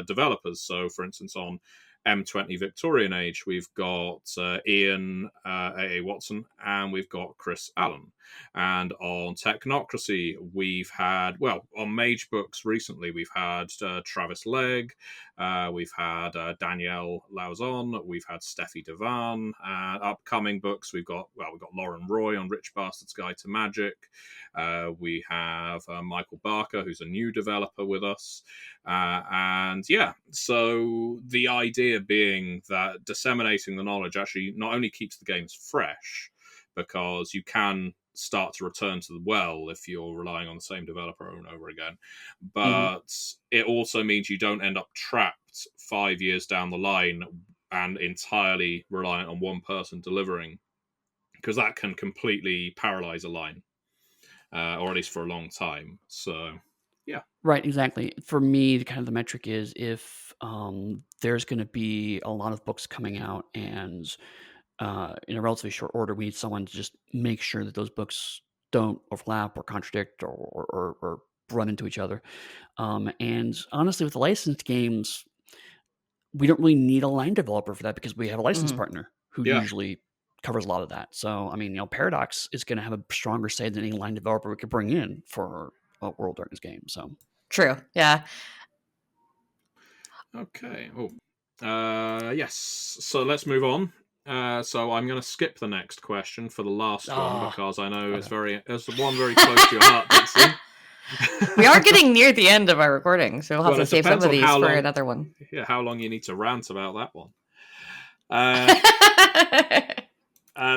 developers. So, for instance, on M20 Victorian Age, we've got Ian A.A. Watson, and we've got Chris Allen. And on Technocracy, we've had, well, on Mage books recently, we've had Travis Legg, we've had Danielle Lauzon, we've had Steffi Devan. Upcoming books, we've got Lauren Roy on Rich Bastard's Guide to Magic. We have Michael Barker, who's a new developer with us. And yeah, so the idea being that disseminating the knowledge actually not only keeps the games fresh, because you can start to return to the well if you're relying on the same developer over and over again, but it also means you don't end up trapped 5 years down the line and entirely reliant on one person delivering, because that can completely paralyze a line, or at least for a long time. So yeah. Right, exactly. For me, kind of the metric is if there's going to be a lot of books coming out, and in a relatively short order, we need someone to just make sure that those books don't overlap or contradict or run into each other. And honestly, with the licensed games, we don't really need a line developer for that, because we have a license partner who usually covers a lot of that. So, I mean, Paradox is going to have a stronger say than any line developer we could bring in for a World of Darkness game. So true, yeah. Okay. Yes. So let's move on. So I'm going to skip the next question for the last one because I know it's one very close to your heart, Dixie. We are getting near the end of our recording, so we'll have to it save some depends of on these how for long- another one. Yeah, how long you need to rant about that one.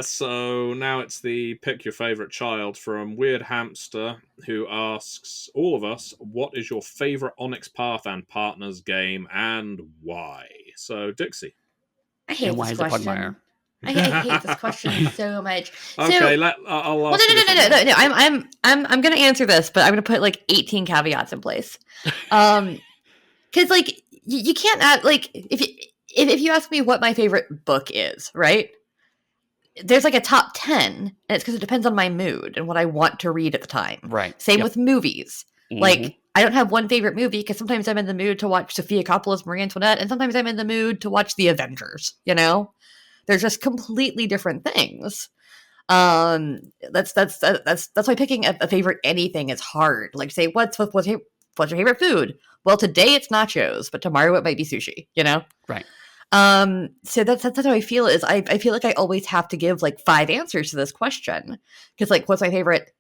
So now it's the pick your favorite child from Weird Hamster, who asks all of us, what is your favorite Onyx Path and Partners game and why? So, Dixie. I hate And why this is it question. Pugmire? I hate this question so much. Okay, I'll ask. No. I'm gonna answer this, but I'm gonna put like 18 caveats in place. Because like you can't add like if you ask me what my favorite book is, right? There's like a top 10, and it's because it depends on my mood and what I want to read at the time. Right. Same with movies. Mm-hmm. Like, I don't have one favorite movie because sometimes I'm in the mood to watch Sofia Coppola's Marie Antoinette, and sometimes I'm in the mood to watch The Avengers, you know? They're just completely different things. That's why picking a favorite anything is hard. Like, say, what's your favorite food? Well, today it's nachos, but tomorrow it might be sushi, you know? Right. So that's how I feel is I feel like I always have to give like 5 answers to this question. Because like, what's my favorite,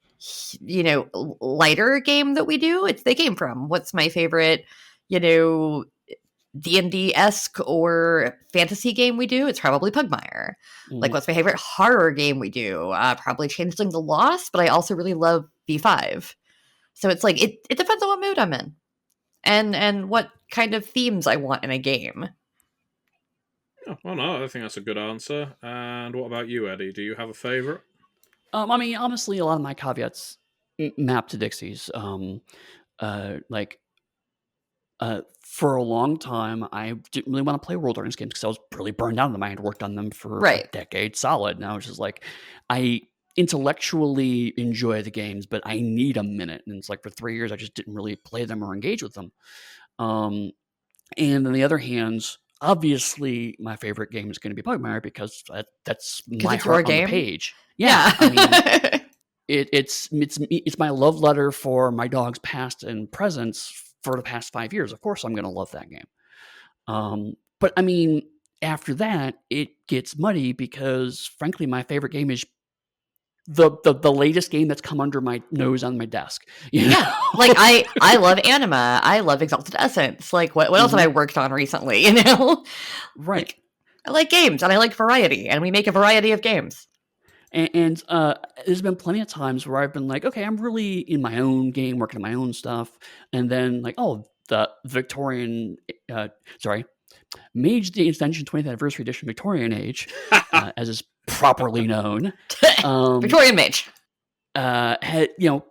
you know, lighter game that we do? It's They Came From. What's my favorite, you know, D&D-esque or fantasy game we do? It's probably Pugmire. Mm-hmm. Like, what's my favorite horror game we do? Probably Changeling the Lost, but I also really love B5. So it's like, it depends on what mood I'm in. And what kind of themes I want in a game. Oh, well, no, I think that's a good answer. And what about you, Eddy? Do you have a favorite? I mean, honestly, a lot of my caveats map to Dixie's. For a long time, I didn't really want to play World Darkness games because I was really burned out on them. I had worked on them for a decade solid. And I was just like, I intellectually enjoy the games, but I need a minute. And it's like for 3 years, I just didn't really play them or engage with them. And on the other hand, obviously, my favorite game is going to be Pugmire because that's my heart on the page. Yeah. I mean, it's my love letter for my dog's past and presence for the past 5 years. Of course, I'm going to love that game. But I mean, after that, it gets muddy because, frankly, my favorite game is the latest game that's come under my nose on my desk. You know? Yeah, like I love Anima. I love Exalted Essence. Like what else have I worked on recently? You know, right? Like, I like games and I like variety, and we make a variety of games. And there's been plenty of times where I've been like, okay, I'm really in my own game, working on my own stuff, and then like, oh, the Victorian, Mage the Extension 20th Anniversary Edition Victorian Age, as is properly known. Victorian Mage. Had, you know,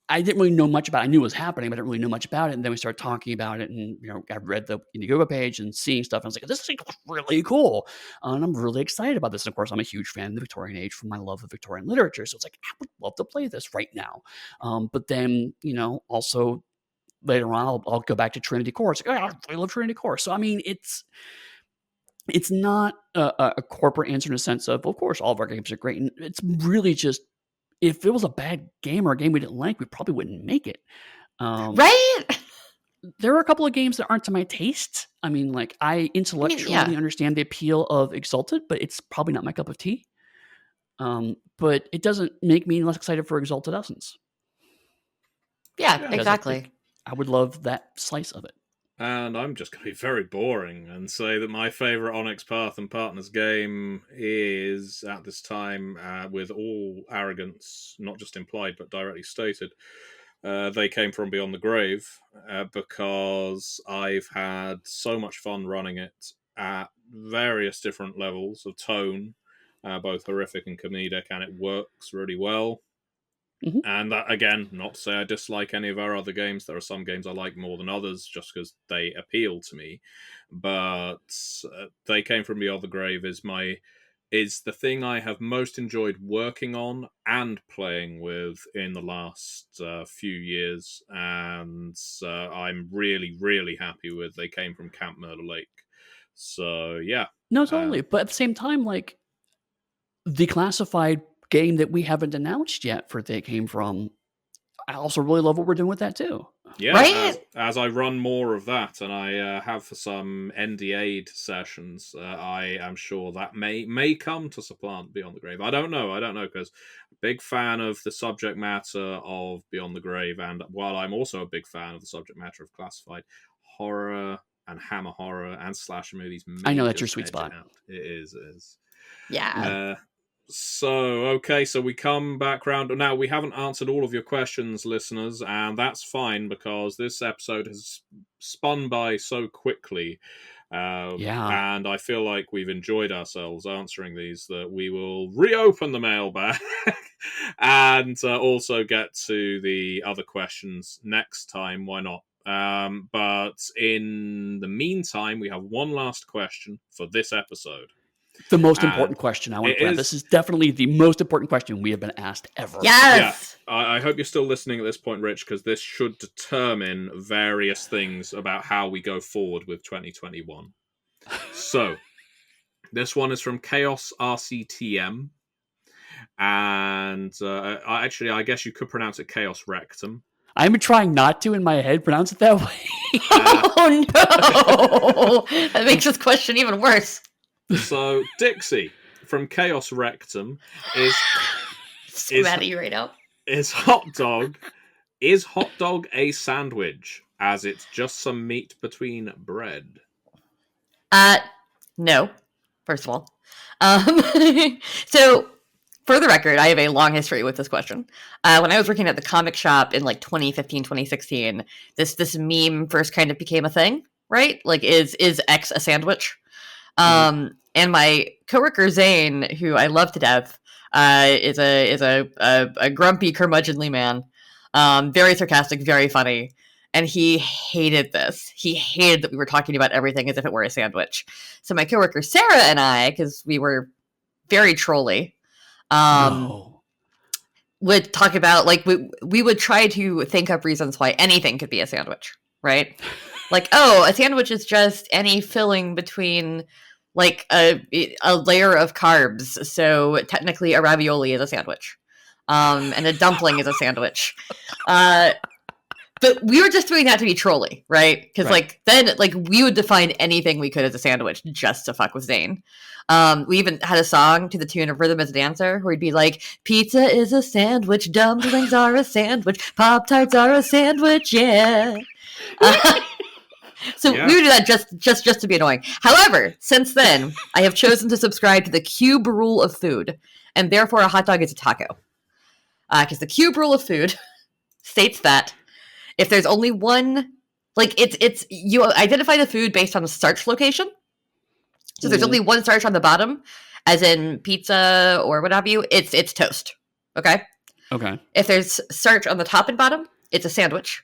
I didn't really know much about it. I knew it was happening, but I didn't really know much about it. And then we started talking about it, and you know, I read the Indiegogo page and seeing stuff. And I was like, this is really cool, and I'm really excited about this. And of course, I'm a huge fan of the Victorian Age from my love of Victorian literature. So it's like I would love to play this right now. But then, you know, also later on, I'll go back to Trinity Core. It's like, I love Trinity Core. So I mean, it's not a corporate answer in a sense of course, all of our games are great. And it's really just, if it was a bad game or a game we didn't like, we probably wouldn't make it. Right? There are a couple of games that aren't to my taste. I mean, like, I intellectually understand the appeal of Exalted, but it's probably not my cup of tea. But it doesn't make me less excited for Exalted Essence. Yeah, exactly. I would love that slice of it. And I'm just going to be very boring and say that my favourite Onyx Path and Partners game is, at this time, with all arrogance, not just implied but directly stated, They Came From Beyond the Grave, because I've had so much fun running it at various different levels of tone, both horrific and comedic, and it works really well. Mm-hmm. And that, again, not to say I dislike any of our other games. There are some games I like more than others just because they appeal to me. But They Came From Beyond the Grave is the thing I have most enjoyed working on and playing with in the last few years. And I'm really, really happy with They Came From Camp Murder Lake. So, yeah. No, totally. But at the same time, like, the classified game that we haven't announced yet for They Came From, I also really love what we're doing with that too. Yeah, Right? as I run more of that, and I have for some NDA'd sessions, I am sure that may come to supplant Beyond the Grave. I don't know, because big fan of the subject matter of Beyond the Grave, and while I'm also a big fan of the subject matter of classified horror and hammer horror and slasher movies, I know may that's your just sweet edge spot. it out. It is. Yeah. So we come back round. Now, we haven't answered all of your questions, listeners, and that's fine because this episode has spun by so quickly. And I feel like we've enjoyed ourselves answering these, that we will reopen the mailbag and also get to the other questions next time. Why not? But in the meantime, we have one last question for this episode. The most important question I want to put out. This is definitely the most important question we have been asked ever. Yes! Yeah, I hope you're still listening at this point, Rich, because this should determine various things about how we go forward with 2021. So, this one is from Chaos RCTM. And I guess you could pronounce it Chaos Rectum. I've been trying not to in my head pronounce it that way. Oh no! That makes this question even worse. So, Dixie from Chaos Rectum is mad at you right now. Is hot dog a sandwich, as it's just some meat between bread? No. First of all. So, for the record, I have a long history with this question. When I was working at the comic shop in like 2015, 2016, this meme first kind of became a thing, right? Like, is X a sandwich? And my coworker Zane, who I love to death, is a grumpy, curmudgeonly man, very sarcastic, very funny, and he hated this. He hated that we were talking about everything as if it were a sandwich. So my coworker Sarah and I, because we were very trolly, would talk about, like, we would try to think up reasons why anything could be a sandwich, right? Like, oh, a sandwich is just any filling between, like, a layer of carbs. So technically a ravioli is a sandwich. And a dumpling is a sandwich. But we were just doing that to be trolly, right? Because then we would define anything we could as a sandwich just to fuck with Zane. We even had a song to the tune of Rhythm as a Dancer where he'd be like, pizza is a sandwich, dumplings are a sandwich, Pop-Tarts are a sandwich, yeah. So we would do that just to be annoying. However, since then, I have chosen to subscribe to the cube rule of food, and therefore a hot dog is a taco. Because the cube rule of food states that if there's only one, like, it's you identify the food based on the starch location. So there's only one starch on the bottom, as in pizza or what have you, it's toast. Okay? Okay. If there's starch on the top and bottom, it's a sandwich.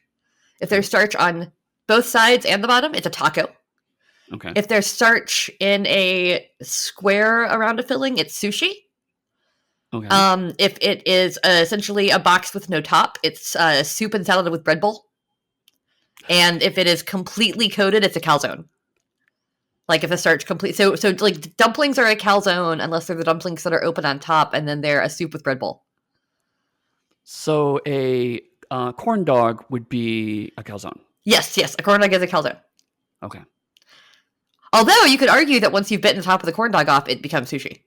If there's starch on both sides and the bottom, it's a taco. Okay. If there's starch in a square around a filling, it's sushi. Okay. If it is essentially a box with no top, it's soup and salad with bread bowl. And if it is completely coated, it's a calzone. Like if the starch complete, so like dumplings are a calzone unless they're the dumplings that are open on top, and then they're a soup with bread bowl. So a corn dog would be a calzone. Yes, a corn dog is a calzone. Okay. Although you could argue that once you've bitten the top of the corn dog off, it becomes sushi.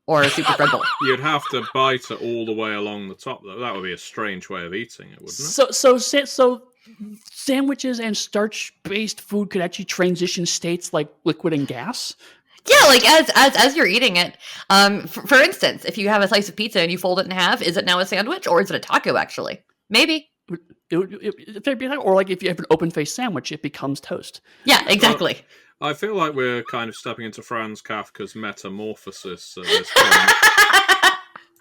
Or a super bread bowl. You'd have to bite it all the way along the top, though. That would be a strange way of eating it, wouldn't it? So sandwiches and starch-based food could actually transition states like liquid and gas? Yeah, like as you're eating it. For instance, if you have a slice of pizza and you fold it in half, is it now a sandwich or is it a taco, actually? Maybe. Or like if you have an open-faced sandwich, it becomes toast. Yeah, exactly. I feel like we're kind of stepping into Franz Kafka's metamorphosis at this point.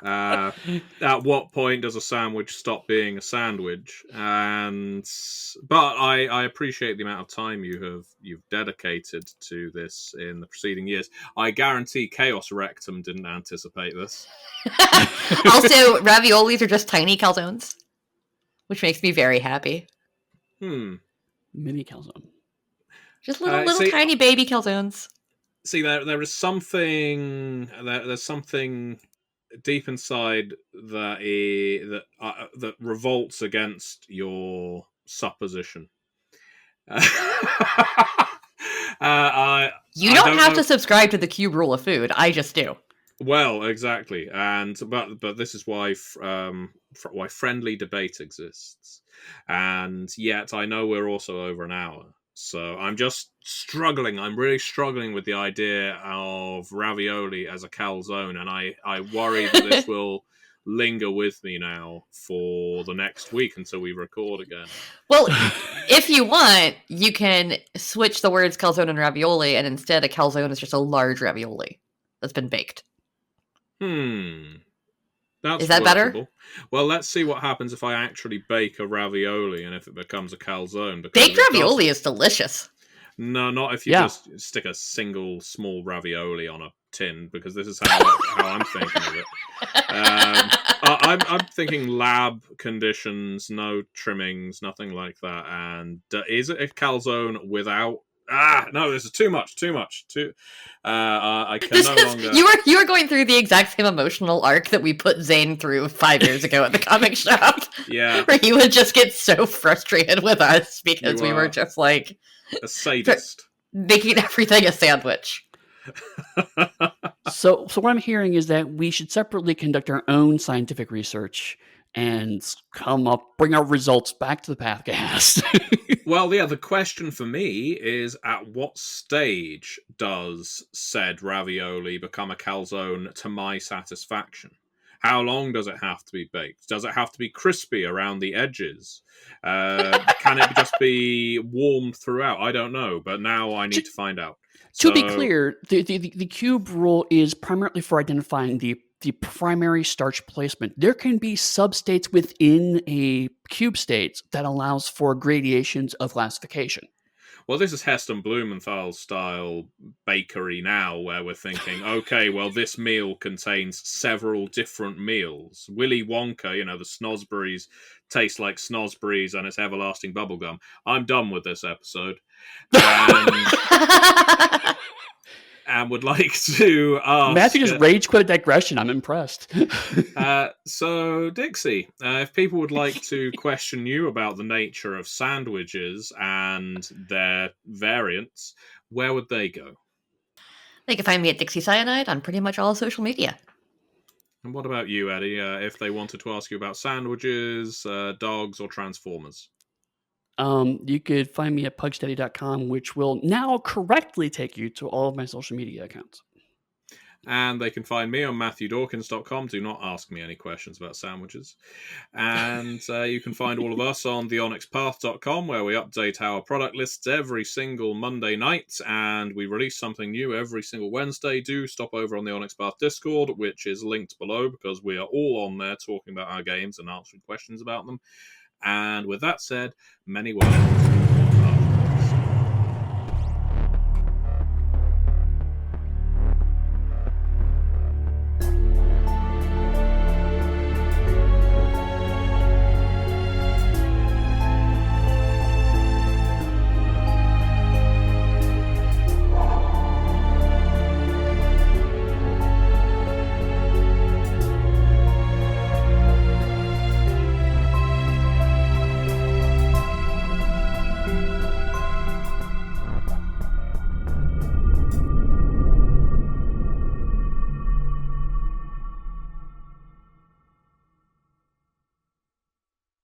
At what point does a sandwich stop being a sandwich? But I appreciate the amount of time you've dedicated to this in the preceding years. I guarantee Chaos Rectum didn't anticipate this. Also, raviolis are just tiny calzones, which makes me very happy. Mini calzone. Just little tiny baby calzones. See, there is something. There's something deep inside that revolts against your supposition. You don't have to subscribe to the cube rule of food. I just do. Well, exactly, but this is why why friendly debate exists, and yet I know we're also over an hour, so I'm just struggling. I'm really struggling with the idea of ravioli as a calzone, and I worry that this will linger with me now for the next week until we record again. Well, if you want, you can switch the words calzone and ravioli, and instead a calzone is just a large ravioli that's been baked. That's Is that workable. better? Well, let's see what happens if I actually bake a ravioli and if it becomes a calzone. Baked ravioli is delicious. No, not if you just stick a single small ravioli on a tin, because this is how I'm thinking of it. I'm thinking lab conditions, no trimmings, nothing like that. And is it a calzone without? No, this is too much. I can no longer. You were going through the exact same emotional arc that we put Zane through 5 years ago at the comic shop. Yeah, where he would just get so frustrated with us because we were just like a sadist, making everything a sandwich. So what I'm hearing is that we should separately conduct our own scientific research and bring our results back to the Pathcast. Well, yeah, the question for me is, at what stage does said ravioli become a calzone to my satisfaction? How long does it have to be baked? Does it have to be crispy around the edges? Can it just be warm throughout? I don't know, but now I need to find out. To be clear, the cube rule is primarily for identifying the primary starch placement. There can be substates within a cube state that allows for gradations of classification. Well, this is Heston Blumenthal style bakery now, where we're thinking, okay, well, this meal contains several different meals. Willy Wonka, the snosberries taste like snosberries and it's everlasting bubblegum. I'm done with this episode. And would like to ask... Matthew just rage quit a digression. I'm impressed. So, Dixie, if people would like to question you about the nature of sandwiches and their variants, where would they go? They can find me at Dixie Cyanide on pretty much all social media. And what about you, Eddy? If they wanted to ask you about sandwiches, dogs, or Transformers? You could find me at pugsteady.com, which will now correctly take you to all of my social media accounts. And they can find me on MatthewDawkins.com. Do not ask me any questions about sandwiches. And you can find all of us on theonyxpath.com, where we update our product lists every single Monday night, and we release something new every single Wednesday. Do stop over on the Onyx Path Discord, which is linked below, because we are all on there talking about our games and answering questions about them. And with that said, many welcomes.